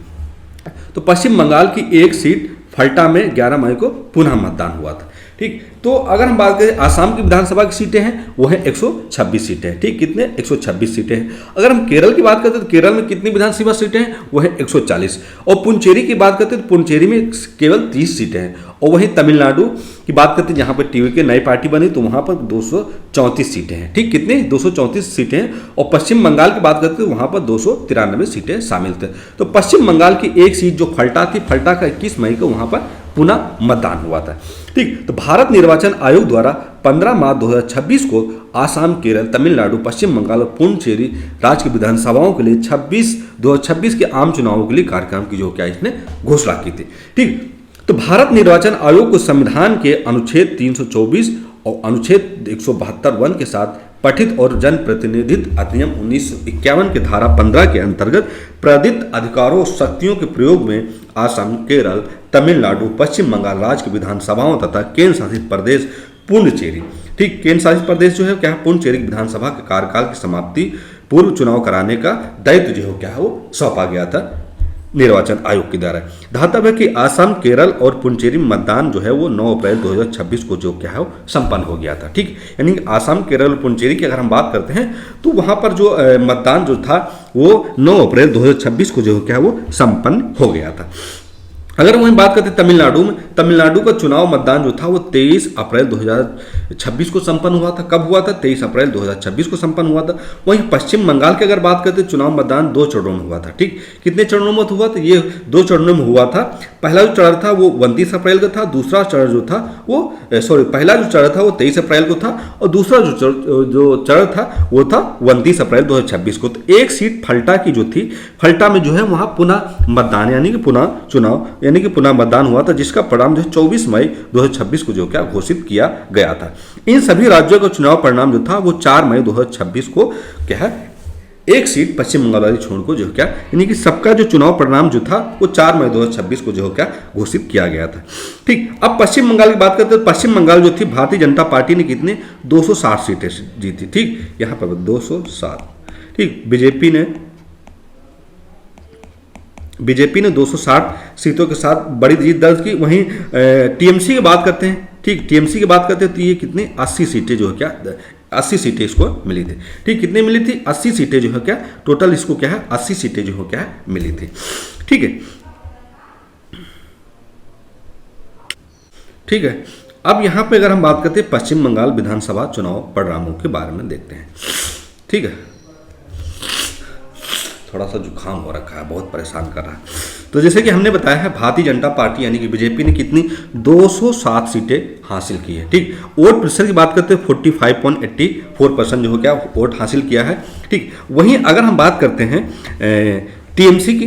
तो पश्चिम बंगाल की एक सीट फल्टा में 11 मई को पुनः मतदान हुआ था। ठीक, तो अगर हम बात करें आसाम की विधानसभा की सीटें हैं वो है 126 सीटें हैं। ठीक, कितने 126 सीटें हैं। अगर हम केरल की बात करते हैं तो केरल में कितनी विधानसभा सीटें हैं वो है 140। और पुंचेरी की बात करते हैं तो पुंचेरी में केवल 30 सीटें हैं। और वहीं तमिलनाडु की बात करते हैं जहाँ पर टीवीके नई पार्टी बनी तो वहाँ पर 234 सीटें हैं। ठीक, कितने 234 सीटें हैं। और पश्चिम बंगाल की बात करते हैं वहाँ पर 293 सीटें शामिल थे। तो पश्चिम बंगाल की एक सीट जो फल्टा थी, फल्टा का 21 मई को वहाँ पर पुनः मतदान हुआ था। ठीक, तो भारत निर्वाचन आयोग द्वारा 15 मार्च 2026 को आसाम, केरल, तमिलनाडु, पश्चिम बंगाल और पुडुचेरी राज्य की विधानसभाओं के लिए 2026 के आम चुनावों के लिए कार्यक्रम की जो क्या इसने घोषणा की थी। ठीक, तो भारत निर्वाचन आयोग को संविधान के अनुच्छेद 324 और अनुच्छेद 172 के साथ पठित और जन प्रतिनिधित्व अधिनियम 1951 के धारा 15 के अंतर्गत प्रदत्त अधिकारों और शक्तियों के प्रयोग में असम, केरल, तमिलनाडु, पश्चिम बंगाल राज्य की विधानसभाओं तथा केंद्र शासित प्रदेश पुडुचेरी, ठीक, केंद्र शासित प्रदेश जो है क्या पुडुचेरी विधानसभा के कार्यकाल की समाप्ति पूर्व चुनाव कराने का दायित्व जो है क्या है वो सौंपा गया था निर्वाचन आयोग के द्वारा। धातव्य है कि असम, केरल और पुडुचेरी में मतदान जो है वो 9 अप्रैल 2026 को जो क्या है वो संपन्न हो गया था। ठीक, यानी असम, केरल और पुडुचेरी की अगर हम बात करते हैं तो वहां पर जो मतदान जो था वो 9 अप्रैल 2026 को जो क्या है वो संपन्न हो गया था। अगर वहीं बात करते हैं तमिलनाडु में, तमिलनाडु का चुनाव मतदान जो था वो 23 अप्रैल 2026 को संपन्न हुआ था। कब हुआ था? 23 अप्रैल 2026 को संपन्न हुआ था। वहीं पश्चिम बंगाल की अगर बात करते हैं चुनाव मतदान 2 चरणों में हुआ था। ठीक, कितने चरणों में हुआ था? ये 2 चरणों में हुआ था। पहला जो चरण था वो 29 अप्रैल का था, दूसरा चरण जो था वो पहला जो चरण था वो 23 अप्रैल को था और दूसरा जो चरण था वो था 29 अप्रैल 2026 को। तो एक सीट फल्टा की जो थी, फल्टा में जो है वहां पुनः मतदान यानी कि पुनः चुनाव यानी कि पुनः मतदान हुआ था, जिसका परिणाम जो 24 मई 2026 को जो क्या घोषित किया गया था। इन सभी राज्यों का चुनाव परिणाम जो था वो 4 मई 2026 को क्या है एक सीट पश्चिम बंगाल वाली छोड़ को जो क्या यानी कि सबका जो चुनाव परिणाम जो था वो 4 मई 2026 को जो क्या घोषित किया गया था। ठीक, अब पश्चिम बंगाल की बात करते हैं तो पश्चिम बंगाल जो थी भारतीय जनता पार्टी ने कितने 260 सीटें जीती। ठीक, यहाँ पर 260। ठीक, बीजेपी ने 260 सीटों के साथ बड़ी जीत दर्ज की। वहीं टीएमसी की बात करते हैं। ठीक, टीएमसी की बात करते हैं तो ये कितने 80 सीटें जो है क्या 80 सीटें इसको मिली थी। ठीक, कितने मिली थी? 80 सीटें जो है क्या टोटल इसको क्या है 80 सीटें जो है क्या मिली थी। ठीक है, ठीक है। अब यहाँ पे अगर हम बात करते हैं पश्चिम बंगाल विधानसभा चुनाव परिणामों के बारे में देखते हैं। ठीक है, थोड़ा सा जुकाम हो रखा है, बहुत परेशान कर रहा है। तो जैसे कि हमने बताया है, भारतीय जनता पार्टी यानी कि बीजेपी ने कितनी 207 सीटें हासिल की है। ठीक, वोट प्रतिशत की बात करते हैं 45.84% जो हो क्या वोट हासिल किया है। ठीक, वहीं अगर हम बात करते हैं टीएमसी की,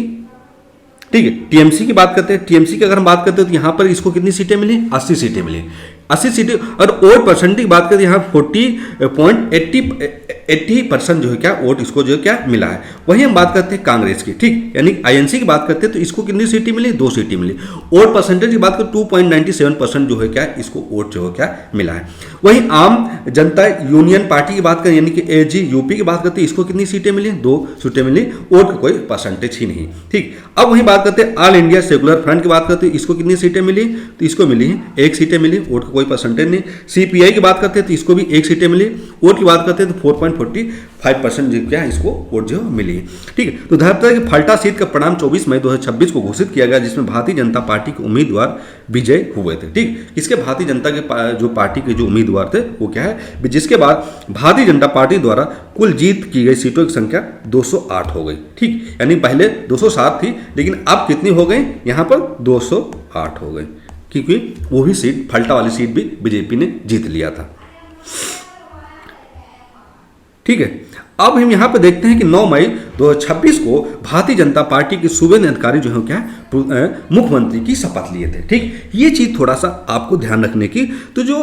ठीक है, टीएमसी की बात करते हैं, टीएमसी की अगर हम बात करते हैं तो यहाँ पर इसको कितनी सीटें मिली, 80 सीटें मिली, 80 सीटें। और वोट परसेंट की बात करते हैं यहाँ 40.80% जो है क्या वोट इसको जो है क्या मिला है। वहीं हम बात करते हैं कांग्रेस की, ठीक, यानी आईएनसी की बात करते हैं तो इसको कितनी सीटें मिली, 2 सीटें मिली। वोट परसेंटेज की बात करें 2.97% जो है क्या इसको वोट जो है क्या मिला है। वहीं आम जनता यूनियन पार्टी की बात करें यानी कि एजी यूपी की बात करते हैं, इसको कितनी सीटें मिली, 2 सीटें मिली, वोट का कोई परसेंटेज ही नहीं। ठीक, अब वहीं बात करते हैं ऑल इंडिया सेकुलर फ्रंट की बात करते हैं, इसको कितनी सीटें मिली, तो इसको मिली है 1 सीटें मिली, वोट का कोई परसेंटेज नहीं। सीपीआई की बात करते हैं तो इसको भी 1 सीटें मिली, वोट की बात करते हैं तो 4.45% जो क्या इसको वोट जो मिली है। ठीक है, तो धरपता की फल्टा सीट का परिणाम 24 मई 2026 को घोषित किया गया, जिसमें भारतीय जनता पार्टी के उम्मीदवार विजय हुए थे। ठीक, इसके भारतीय जनता के जो पार्टी के जो उम्मीदवार थे वो क्या है, जिसके बाद भारतीय जनता पार्टी द्वारा कुल जीत की गई सीटों की संख्या 208 हो गई। ठीक, यानी पहले 207 थी लेकिन अब कितनी हो गई, यहाँ पर 208 हो गई, क्योंकि वो भी सीट फल्टा वाली सीट भी बीजेपी ने जीत लिया था। ठीक है, अब हम यहाँ पे देखते हैं कि 9 मई 2026 को भारतीय जनता पार्टी के सूबे अधिकारी जो है क्या मुख्यमंत्री की शपथ लिए थे। ठीक, ये चीज थोड़ा सा आपको ध्यान रखने की। तो जो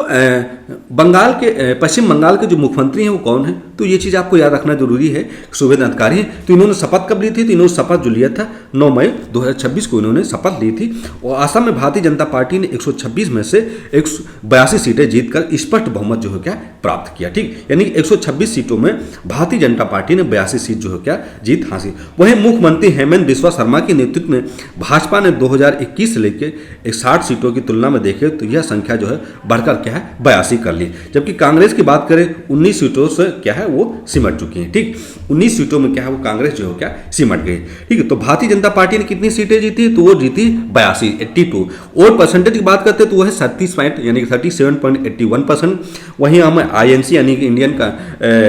बंगाल के पश्चिम बंगाल के जो मुख्यमंत्री हैं वो कौन है, तो ये चीज आपको याद रखना जरूरी है। सूबे अधिकारी हैं, तो इन्होंने शपथ कब ली थी, तो इन्होंने शपथ जो लिया था 9 मई 2026 को इन्होंने शपथ ली थी। और आसाम में भारतीय जनता पार्टी ने 126 में से 182 सीटें जीतकर स्पष्ट बहुमत जो है क्या प्राप्त किया। ठीक, यानी 126 सीटों में भारतीय जनता पार्टी ने 82 सीट जो है क्या जीत हासिल। वहीं मुख्यमंत्री हेमंत बिस्वा शर्मा के नेतृत्व में भाजपा ने 2021 से लेकर 60 सीटों की तुलना में देखें तो यह संख्या जो है बढ़कर क्या है 82 कर ली। जबकि कांग्रेस की बात करें 19 सीटों से क्या है वो सिमट चुकी है। ठीक, 19 सीटों में क्या है वो कांग्रेस जो है क्या सिमट गई। ठीक है, तो भारतीय जनता पार्टी ने कितनी सीटें जीती, तो वो जीती 82। वोट परसेंटेज की बात करते तो वो है 37 यानी कि 37.81%। वहीं हम आईएनसी यानी कि इंडियन का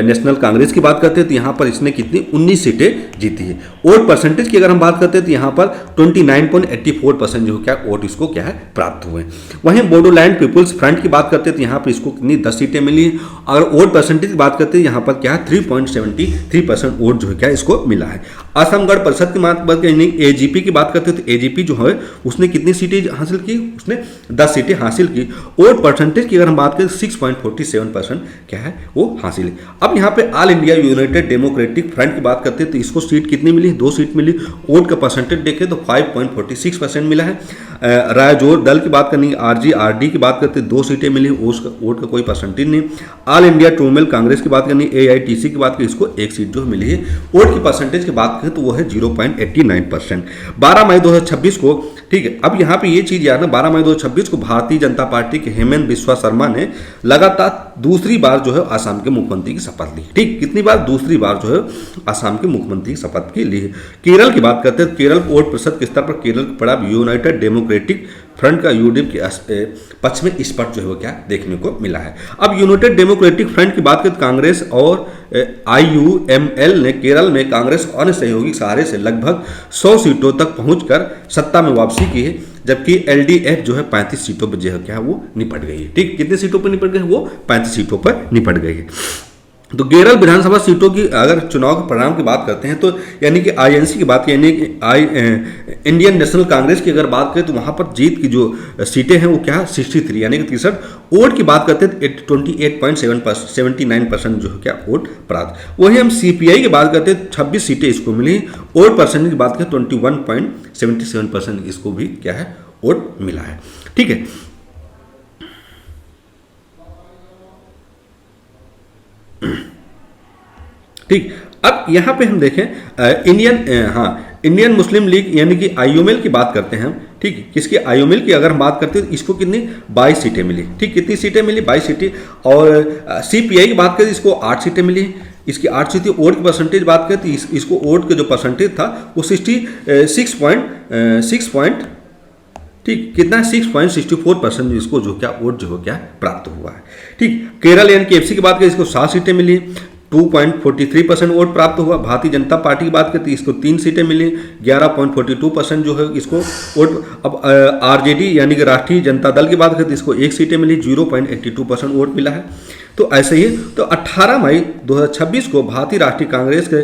नेशनल कांग्रेस की बात करते हैं तो यहाँ पर इसने कितनी 19 सीटें जीती है। वोट परसेंटेज की अगर हम बात करते हैं तो यहाँ पर 29.84% जो क्या वोट इसको क्या है प्राप्त हुए। वहीं बोडोलैंड पीपुल्स फ्रंट की बात करते हैं तो यहाँ पर इसको कितनी 10 सीटें मिली है। अगर वोट परसेंटेज की बात करते हैं यहाँ पर क्या है 3.73% वोट जो है क्या इसको मिला है। असम गण परिषद की बात यानी एजीपी की बात करते हैं तो एजीपी जो है उसने कितनी सीटें हासिल की, उसने 10 सीटें हासिल की। वोट परसेंटेज की अगर हम बात करें 6.47% क्या है वो हासिल है। अब यहाँ पे all India United democratic front की बात करते हैं तो इसको सीट कितनी मिली, 2 सीट मिली। वोट का परसेंटेज देखें तो 5.46% मिला है। रायजोर दल की बात करनी आरजी की बात करते हैं 2 सीटें मिली, उसका वोट का कोई परसेंटेज नहीं। ऑल इंडिया ट्रूमेल कांग्रेस की बात करनी एआईटीसी की बात करें इसको 1 सीट जो मिली है। वोट की परसेंटेज की बात करें तो वो है 0.89%। 12 मई 2026 को, ठीक है, अब यहाँ पे ये चीज याद है 12 मई 2026 को भारतीय जनता पार्टी के हेमंत बिस्वा शर्मा ने लगातार दूसरी बार जो है आसाम के मुख्यमंत्री की शपथ ली। ठीक, कितनी बार, दूसरी बार जो है आसाम के मुख्यमंत्री की शपथ की ली है। केरल की बात करते हैं, केरल वोट प्रतिशत के स्तर पर केरल पड़ा यूनाइटेड डेमोक्रेटिक फ्रंट का यूडीएफ के पक्ष में स्पष्ट जो है वो क्या देखने को मिला है। अब यूनाइटेड डेमोक्रेटिक फ्रंट की बात करें तो कांग्रेस और आईयूएमएल ने केरल में कांग्रेस और अन्य सहयोगी सहारे से लगभग 100 सीटों तक पहुंचकर सत्ता में वापसी की है। जबकि एलडीएफ जो है 35 सीटों पर जो है क्या वो निपट गई है। ठीक, कितने सीटों पर निपट गई, वो 35 सीटों पर निपट गई है। तो केरल विधानसभा सीटों की अगर चुनाव के परिणाम की बात करते हैं तो यानी कि आईएनसी की बात यानी कि इंडियन नेशनल कांग्रेस की अगर बात करें तो वहां पर जीत की जो सीटें हैं वो क्या है 63 यानी कि 63। वोट की बात करते हैं 28.79% जो है क्या वोट प्राप्त। वहीं हम सीपीआई की बात करते हैं 26 सीटें इसको मिली। वोट परसेंटेज की बात करें 21.77% इसको भी क्या है वोट मिला है। ठीक है, ठीक, अब यहां पे हम देखें इंडियन मुस्लिम लीग यानी कि आईयूएमएल की बात करते हैं हम। ठीक है, किसकी, आईयूएमएल की अगर हम बात करते हैं तो इसको कितनी 22 सीटें मिली। ठीक, कितनी सीटें मिली, 22 सीटें। और सीपीआई की बात करें इसको 8 सीटें मिली, इसकी 8 सीटें। वोट की परसेंटेज बात करें तो इसको वोट का जो परसेंटेज था वो 66 पॉइंट ठीक, कितना 6.64% इसको जो क्या वोट जो क्या प्राप्त हुआ है। ठीक, केरल यानी कि एफसी की बात करें इसको 7 सीटें मिली, 2.43% वोट प्राप्त हुआ। भारतीय जनता पार्टी की बात करते हैं इसको 3 सीटें मिली, 11.42% जो है इसको वोट। अब आरजेडी यानी कि राष्ट्रीय जनता दल की बात करते हैं इसको 1 सीटें मिली, 0.82% वोट मिला है। तो ऐसे ही तो 18 मई 2026 को भारतीय राष्ट्रीय कांग्रेस के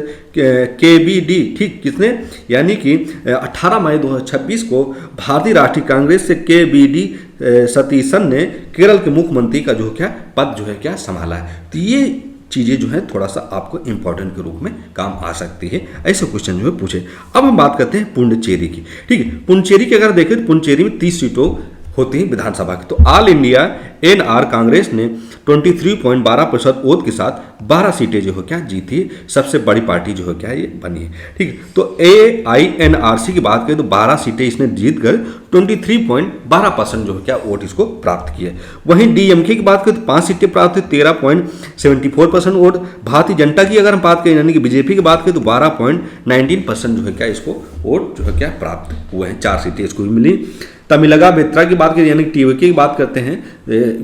केबीडी, ठीक, किसने, यानी कि 18 मई 2026 को भारतीय राष्ट्रीय कांग्रेस से केबीडी सतीशन ने केरल के मुख्यमंत्री का जो क्या पद जो है क्या संभाला है। तो ये चीज़ें जो है थोड़ा सा आपको इंपॉर्टेंट के रूप में काम आ सकती है, ऐसे क्वेश्चन जो है पूछे। अब हम बात करते हैं पुडुचेरी की। ठीक है, पुडुचेरी की अगर देखें तो पुडुचेरी में 30 सीटों होती है विधानसभा की। तो ऑल इंडिया एनआर कांग्रेस ने 23.12% वोट के साथ 12 सीटें जो है क्या जीती है, सबसे बड़ी पार्टी जो है क्या ये बनी है। ठीक है, तो AINRC की बात करें तो 12 सीटें इसने जीत कर 23.12% जो है क्या वोट इसको प्राप्त किया। वहीं DMK की बात करें तो 5 सीटें प्राप्त हुई, 13.74% वोट। भारतीय जनता की अगर हम बात करें यानी कि बीजेपी की बात करें तो 12.19% जो है क्या इसको वोट जो है क्या प्राप्त हुए हैं, 4 सीटें इसको भी मिली। तमिलगा बेत्रा की बात करें यानी कि TVK की बात करते हैं,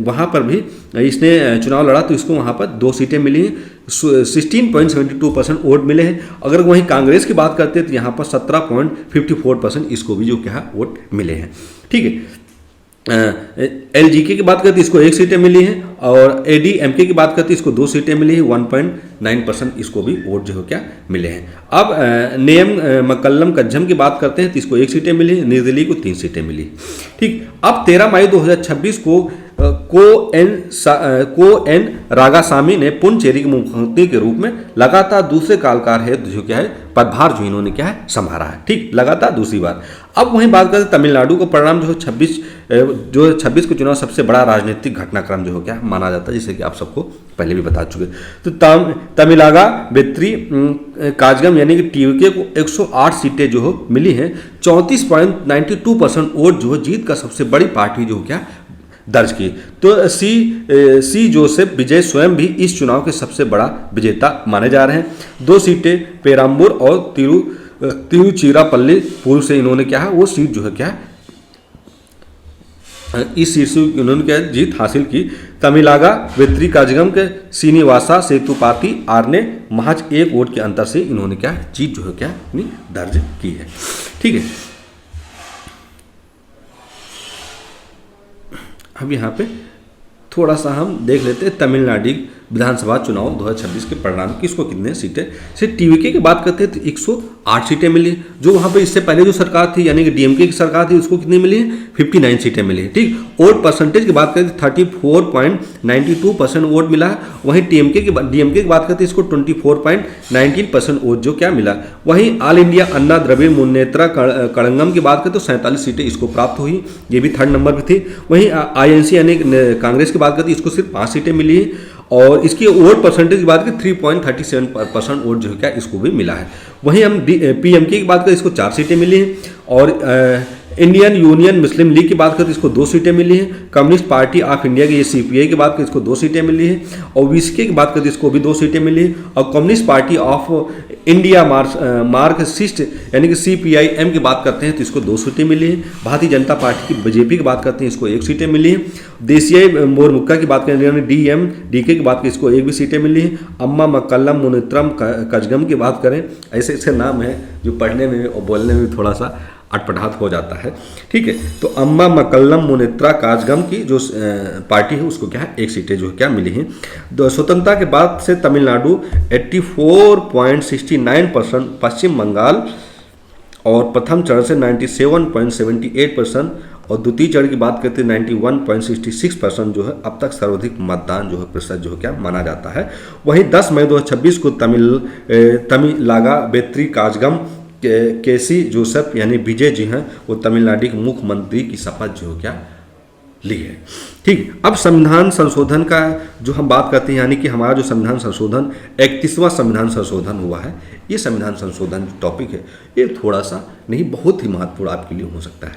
वहाँ पर भी इसने चुनाव लड़ा तो इसको वहाँ पर 2 सीटें मिली हैं, 16.72% वोट मिले हैं। अगर वहीं कांग्रेस की बात करते हैं तो यहाँ पर 17.54% इसको भी जो क्या वोट मिले हैं। ठीक है, LGK की बात करते हैं इसको 1 सीटें मिली हैं, और ADMK की बात करते हैं इसको 2 सीटें मिली हैं, 1.9% इसको भी वोट जो है क्या मिले हैं। अब नेयम मकल्लम कज्जम की बात करते हैं तो इसको 1 सीटें मिली, निर्दलीय को 3 सीटें मिली। ठीक, अब 13 मई 2026 को को एन रागासामी ने पुडुचेरी के मुख्यमंत्री के रूप में लगातार दूसरे कालकार है जो क्या है पदभार जो इन्होंने क्या है संभाला है। ठीक, लगातार दूसरी बार। अब वहीं बात करते हैं तमिलनाडु का परिणाम जो है 26 को चुनाव सबसे बड़ा राजनीतिक घटनाक्रम जो है क्या माना जाता है, जैसे कि आप सबको पहले भी बता चुके। तो तमिलनागा बेत्री काजगम यानी कि TVK को 108 सीटें जो हो मिली हैं, 34.92% वोट जो है जीत का सबसे बड़ी पार्टी जो क्या दर्ज की। तो सी जोसेफ विजय स्वयं भी इस चुनाव के सबसे बड़ा विजेता माने जा रहे हैं। 2 सीटें पेराम्बूर और तिरुचिरापल्ली पूर्व से इन्होंने क्या है वो सीट जो है क्या इस सीट से इन्होंने क्या जीत हासिल की। तमिलनागा वेत्री काजगम के श्रीनिवासा सेतुपाती आर ने महज 1 वोट के अंतर से इन्होंने क्या जीत जो है क्या दर्ज की है। ठीक है, अब यहाँ पे थोड़ा सा हम देख लेते हैं तमिलनाडु विधानसभा चुनाव 2026 के परिणाम किसको कितने सीटें से। TVK की बात करते हैं तो 108 सीटें मिली, जो वहाँ पे इससे पहले जो सरकार थी यानी कि DMK की सरकार थी उसको कितनी मिली है 59 सीटें मिली। ठीक, वोट परसेंटेज की बात करें तो 34.92% वोट मिला है। वहीं DMK की बात करते हैं इसको 24.19% वोट जो क्या मिला। वहीं ऑल इंडिया अन्ना द्रविड़ मुन्नेत्रा कड़ंगम की बात करें तो 47 सीटें इसको प्राप्त हुई, ये भी 3rd नंबर पर थी। वहीं INC यानी कांग्रेस की बात करते हैं इसको सिर्फ 5 सीटें मिली है, और इसकी वोट परसेंटेज की बात करें 3.37% वोट जो है क्या इसको भी मिला है। वहीं हम PMK की बात करें इसको 4 सीटें मिली हैं, और इंडियन यूनियन मुस्लिम लीग की बात करें तो इसको 2 सीटें मिली हैं। कम्युनिस्ट पार्टी ऑफ इंडिया की ये CPI की बात करें इसको 2 सीटें मिली हैं, और VSK की बात करें इसको भी 2 सीटें मिली हैं, और communist party of India Marxist यानी कि CPIM की बात करते हैं तो इसको 2 सीटें मिली हैं। भारतीय जनता पार्टी की BJP की बात करते हैं इसको 1 सीटें मिली हैं। देसियाई मोरमुक्का की बात करें यानी DMDK की बात करें इसको 1 भी सीटें मिली हैं। अम्मा मक्कलम मुनित्रम कजगम की बात करें, ऐसे ऐसे नाम हैं जो पढ़ने में और बोलने में थोड़ा सा अटपटात हो जाता है। ठीक है, तो अम्मा मकल्लम मुनित्रा काजगम की जो पार्टी है उसको क्या है 1 सीटें जो क्या मिली हैं। स्वतंत्रता के बाद से तमिलनाडु 84.69%, पश्चिम बंगाल और प्रथम चरण से 97.78% और द्वितीय चरण की बात करते हैं 91.66% जो है अब तक सर्वाधिक मतदान जो है प्रतिशत जो है क्या माना जाता है। वहीं 10 मई 2026 को तमिलनागा बेत्री काजगम केसी जोसेफ यानी विजय जी हैं वो तमिलनाडु के मुख्यमंत्री की शपथ जो क्या ली है। ठीक, अब संविधान संशोधन का जो हम बात करते हैं यानी कि हमारा जो संविधान संशोधन 31वां संविधान संशोधन हुआ है, ये संविधान संशोधन जो टॉपिक है ये थोड़ा सा नहीं बहुत ही महत्वपूर्ण आपके लिए हो सकता है।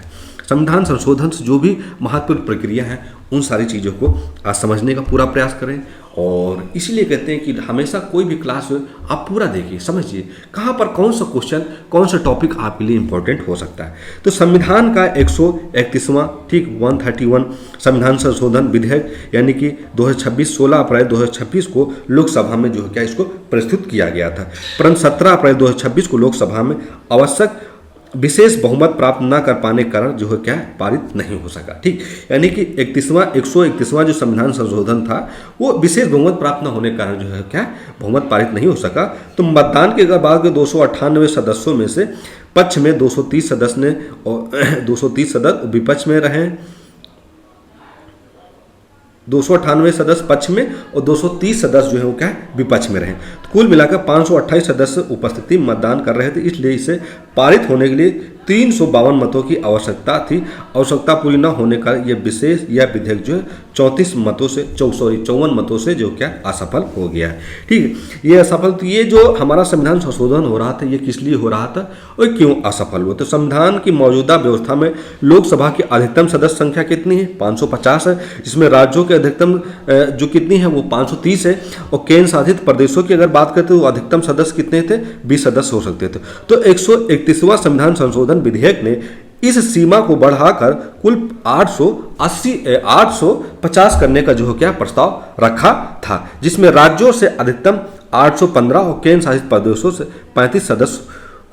संविधान संशोधन से जो भी महत्वपूर्ण प्रक्रिया है उन सारी चीज़ों को आज समझने का पूरा प्रयास करें। और इसीलिए कहते हैं कि हमेशा कोई भी क्लास हो आप पूरा देखिए, समझिए कहाँ पर कौन सा क्वेश्चन, कौन सा टॉपिक आपके लिए इंपॉर्टेंट हो सकता है। तो संविधान का 131वां, ठीक 131 संविधान संशोधन विधेयक यानी कि 2026 16 अप्रैल 2026 को लोकसभा में जो है क्या इसको प्रस्तुत किया गया था, परंतु 17 अप्रैल 2026 को लोकसभा में आवश्यक विशेष बहुमत प्राप्त न कर पाने के कारण जो है क्या पारित नहीं हो सका। ठीक, यानी कि 131वां जो संविधान संशोधन था वो विशेष बहुमत प्राप्त न होने के कारण जो है क्या बहुमत पारित नहीं हो सका। तो मतदान के अगर बात करें 298 सदस्यों में से पक्ष में 230 सदस्य ने और 230 सदस्य विपक्ष में रहे, 298 सदस्य पक्ष में और 230 सदस्य जो है वो क्या विपक्ष में रहे। तो कुल मिलाकर 528 सदस्य उपस्थिति मतदान कर रहे थे, इसलिए इसे पारित होने के लिए 352 मतों की आवश्यकता थी। आवश्यकता पूरी न होने का यह विधेयक जो है 54 मतों से जो क्या असफल हो गया है। ठीक है, ये असफल, तो ये जो हमारा संविधान संशोधन हो रहा था ये किस लिए हो रहा था और क्यों असफल हुआ। तो संविधान की मौजूदा व्यवस्था में लोकसभा की अधिकतम सदस्य संख्या कितनी है, 550 है, जिसमें राज्यों की अधिकतम जो कितनी है वो 530 है, और केंद्र शासित प्रदेशों की अगर बात करते तो अधिकतम सदस्य कितने थे, 20 सदस्य हो सकते थे। तो 131वां संविधान संशोधन विधेयक ने इस सीमा को बढ़ाकर कुल 850 करने का जो है क्या प्रस्ताव रखा था, जिसमें राज्यों से अधिकतम 815 और केंद्र शासित प्रदेशों से 35 सदस्य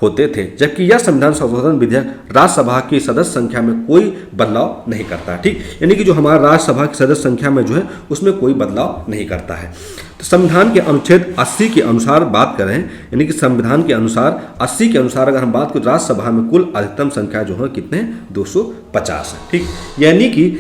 होते थे। जबकि यह संविधान संशोधन विधेयक राज्यसभा की सदस्य संख्या में कोई बदलाव नहीं करता। ठीक, यानी कि जो हमारा राज्यसभा की सदस्य संख्या में जो है उसमें कोई बदलाव नहीं करता है। तो संविधान के अनुच्छेद 80 के अनुसार बात करें, यानी कि संविधान के अनुसार 80 के अनुसार अगर हम बात करें राज्यसभा में कुल अधिकतम संख्या जो है कितने 250 है। ठीक, यानी कि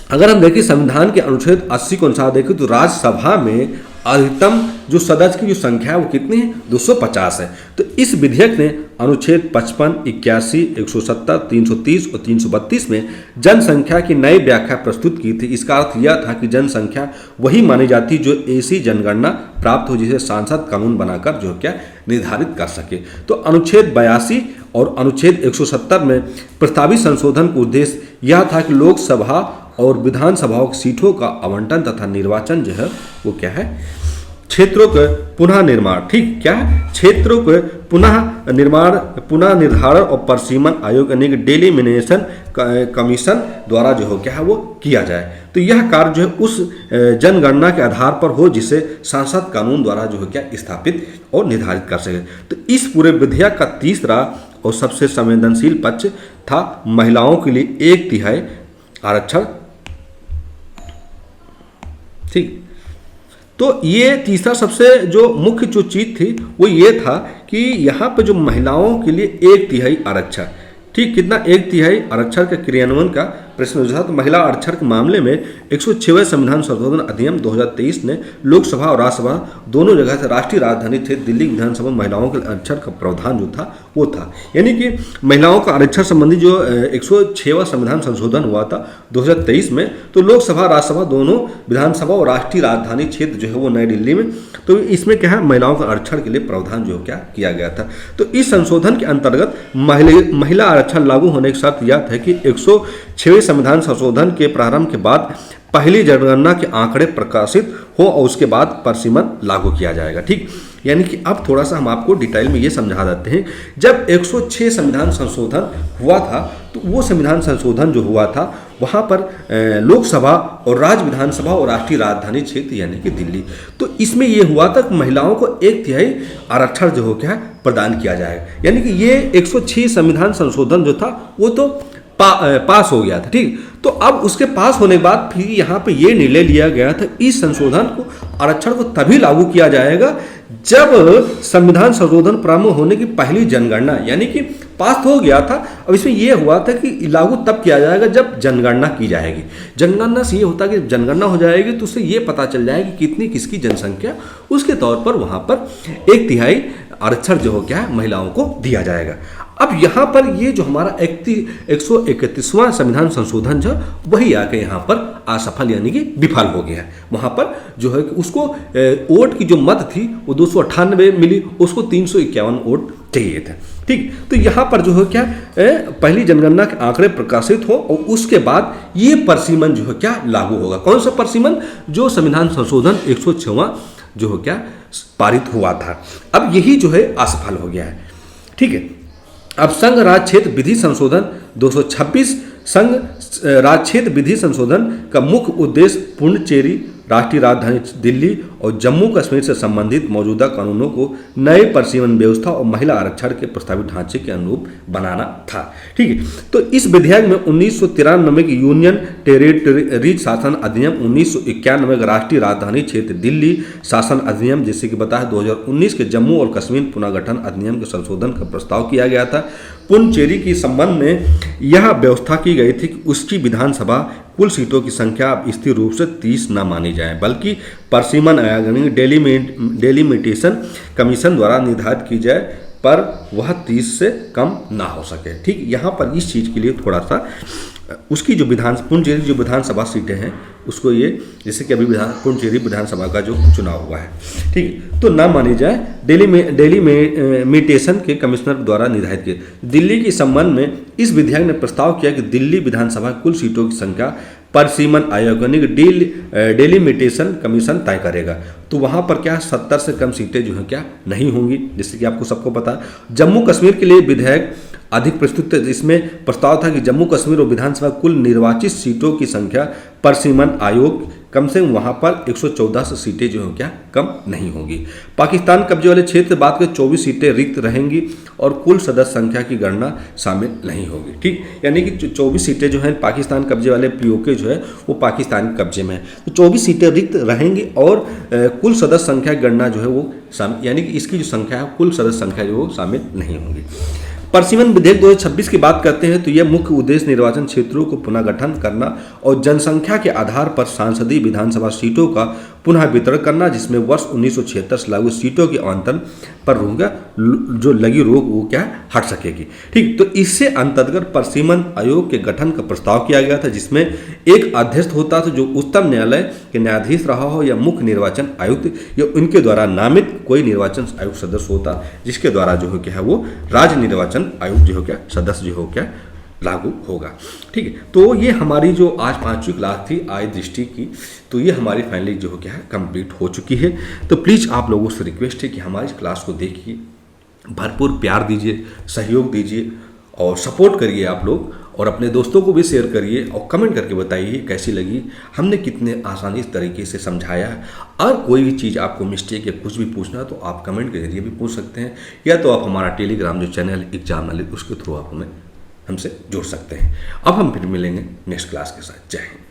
अगर हम देखें संविधान के अनुच्छेद 80 के अनुसार देखें तो राज्यसभा में अधिकतम जो सदस्य की जो संख्या है वो कितनी है 250 है। तो इस विधेयक ने अनुच्छेद 55, 81, 170, 330 और 332 में जनसंख्या की नई व्याख्या प्रस्तुत की थी। इसका अर्थ यह था कि जनसंख्या वही मानी जाती जो ऐसी जनगणना प्राप्त हो जिसे सांसद कानून बनाकर जो क्या निर्धारित कर सके। तो अनुच्छेद 82 और अनुच्छेद 170 में प्रस्तावित संशोधन का उद्देश्य यह था कि लोकसभा और विधानसभाओं की सीटों का आवंटन तथा निर्वाचन जो है वो क्या है क्षेत्रों के पुनः निर्माण। ठीक, क्या है क्षेत्रों के पुनः निर्धारण और परिसीमन आयोग यानी कि डेलिमिनेशन कमीशन द्वारा जो हो क्या है वो किया जाए। तो यह कार्य जो है उस जनगणना के आधार पर हो जिसे संसद कानून द्वारा जो है क्या स्थापित और निर्धारित कर सके। तो इस पूरे विधेयक का तीसरा और सबसे संवेदनशील पक्ष था महिलाओं के लिए 1/3 आरक्षण। ठीक, तो ये तीसरा सबसे जो मुख्य जो चीज थी वो ये था कि यहाँ पे जो महिलाओं के लिए 1/3 आरक्षण, ठीक, कितना 1/3 आरक्षण के क्रियान्वयन का प्रश्न उठा। तो महिला आरक्षण के मामले में 106वें संविधान संशोधन अधिनियम 2023 ने लोकसभा और राज्यसभा दोनों जगह से राष्ट्रीय राजधानी क्षेत्र दिल्ली विधानसभा महिलाओं के आरक्षण का प्रावधान जो था वो था। यानी कि महिलाओं का आरक्षण संबंधी जो 106वां संविधान संशोधन हुआ था 2023 में, तो लोकसभा राज्यसभा दोनों विधानसभा और राष्ट्रीय राजधानी क्षेत्र जो है वो नई दिल्ली में, तो इसमें क्या है महिलाओं का आरक्षण के लिए प्रावधान जो क्या किया गया था। तो इस संशोधन के अंतर्गत महिला आरक्षण लागू होने की शर्त यह है कि 106वें संविधान संशोधन के प्रारंभ के बाद पहली जनगणना के आंकड़े प्रकाशित हो और उसके बाद परिसीमन लागू किया जाएगा। ठीक, यानी कि अब थोड़ा सा हम आपको डिटेल में ये समझा देते हैं। जब 106 संविधान संशोधन हुआ था तो वो संविधान संशोधन जो हुआ था वहाँ पर लोकसभा और राज्य विधानसभा और राष्ट्रीय राजधानी क्षेत्र यानी कि दिल्ली, तो इसमें ये हुआ था कि महिलाओं को 1/3 आरक्षण जो हो क्या प्रदान किया जाएगा। यानी कि ये 106 संविधान संशोधन जो था वो तो पास हो गया था। ठीक, तो अब उसके पास होने के बाद फिर यहाँ पे ये निर्णय लिया गया था इस संशोधन को आरक्षण को तभी लागू किया जाएगा जब संविधान संशोधन प्रारंभ होने की पहली जनगणना, यानी कि पास हो गया था। अब इसमें यह हुआ था कि लागू तब किया जाएगा जब जनगणना की जाएगी। जनगणना से ये होता है कि जनगणना हो जाएगी तो उससे ये पता चल जाएगा कि कितनी किसकी जनसंख्या, उसके तौर पर वहाँ पर 1/3 आरक्षण जो हो क्या महिलाओं को दिया जाएगा। अब यहाँ पर ये जो हमारा 131वां संविधान संशोधन जो वही आके यहाँ पर असफल यानी कि विफल हो गया है। वहाँ पर जो है कि उसको वोट की जो मत थी वो 298 मिली, उसको 351 वोट चाहिए थे। ठीक। तो यहाँ पर जो है क्या पहली जनगणना के आंकड़े प्रकाशित हो और उसके बाद ये परसीमन जो है क्या लागू होगा। कौन सा परसीमन? जो संविधान संशोधन 106वां जो है क्या पारित हुआ था। अब यही जो है असफल हो गया है। ठीक है। अब संघ राज्य क्षेत्र विधि संशोधन 226 संघ राज्य क्षेत्र विधि संशोधन का मुख्य उद्देश्य पुडुचेरी, राष्ट्रीय राजधानी दिल्ली और जम्मू कश्मीर से संबंधित मौजूदा कानूनों को नए परसीमन व्यवस्था और महिला आरक्षण के प्रस्तावित ढांचे के अनुरूप बनाना था। ठीक है। तो इस विधेयक में 1993 की यूनियन टेरिटरी शासन अधिनियम, 1991 का राष्ट्रीय राजधानी क्षेत्र दिल्ली शासन अधिनियम, जैसे कि बताया 2019 के जम्मू और कश्मीर पुनर्गठन अधिनियम के संशोधन का प्रस्ताव किया गया था। पुडुचेरी के संबंध में यह व्यवस्था की गई थी कि उसकी विधानसभा कुल सीटों की संख्या अब स्थिर रूप से 30 न मानी जाए, बल्कि परसीमन आयोग डेलिमिटेशन कमीशन द्वारा निर्धारित की जाए, पर वह 30 से कम ना हो सके। ठीक। यहाँ पर इस चीज़ के लिए थोड़ा सा उसकी जो पुडुचेरी जो विधानसभा सीटें हैं उसको ये, जैसे कि अभी पुडुचेरी विधानसभा का जो चुनाव हुआ है, ठीक है, तो ना मानी जाए, डेलिमिटेशन के कमिश्नर द्वारा निर्धारित किए। दिल्ली के संबंध में इस विधेयक ने प्रस्ताव किया कि दिल्ली विधानसभा कुल सीटों की संख्या परसीमन आयोग यानी डेलिमिटेशन कमीशन तय करेगा। तो वहाँ पर क्या 70 से कम सीटें जो हैं क्या नहीं होंगी, जैसे कि आपको सबको पता है। जम्मू कश्मीर के लिए विधेयक अधिक प्रस्तुत है। इसमें प्रस्ताव था कि जम्मू कश्मीर और विधानसभा कुल निर्वाचित सीटों की संख्या परसीमन आयोग कम से कम वहाँ पर 114 सीटें जो हैं क्या कम नहीं होंगी। पाकिस्तान कब्जे वाले क्षेत्र बात के 24 सीटें रिक्त रहेंगी और कुल सदस्य संख्या की गणना शामिल नहीं होगी। ठीक। यानी कि 24 सीटें जो हैं पाकिस्तान कब्जे वाले पीओके जो है वो पाकिस्तान कब्जे में है, तो 24 सीटें रिक्त रहेंगी और कुल सदस्य संख्या की गणना जो है वो शामिल, यानी कि इसकी जो संख्या है कुल सदस्य संख्या जो वो शामिल नहीं होगी। परसीमन विधेयक 2026 की बात करते हैं तो यह मुख्य उद्देश्य निर्वाचन क्षेत्रों को पुनर्गठन करना और जनसंख्या के आधार पर सांसदीय विधानसभा सीटों का पुनः वितरण करना, जिसमें वर्ष 1976 से लागू सीटों के आवंटन पर जो लगी रोक वो क्या हट सकेगी। ठीक। तो इससे अंतर्गत परसीमन आयोग के गठन का प्रस्ताव किया गया था, जिसमें एक अध्यक्ष होता था जो उच्चतम न्यायालय के न्यायाधीश रहा हो या मुख्य निर्वाचन आयुक्त या उनके द्वारा नामित कोई निर्वाचन आयोग सदस्य होता, जिसके द्वारा जो है क्या है वो राज्य निर्वाचन आयोग जो हो क्या सदस्य जो हो क्या लागू होगा। ठीक है। तो ये हमारी जो आज 5वीं क्लास थी आय दृष्टि की, तो ये हमारी फाइनली जो क्या है कंप्लीट हो चुकी है। तो प्लीज़ आप लोगों से रिक्वेस्ट है कि हमारी इस क्लास को देखिए, भरपूर प्यार दीजिए, सहयोग दीजिए और सपोर्ट करिए आप लोग, और अपने दोस्तों को भी शेयर करिए और कमेंट करके बताइए कैसी लगी, हमने कितने आसानी इस तरीके से समझाया है। और कोई भी चीज़ आपको मिस्टेक या कुछ भी पूछना तो आप कमेंट के जरिए भी पूछ सकते हैं, या तो आप हमारा टेलीग्राम जो चैनल एग्जाम नॉलेज उसके थ्रू आप हमसे जुड़ सकते हैं। अब हम फिर मिलेंगे नेक्स्ट क्लास के साथ। जय हिंद।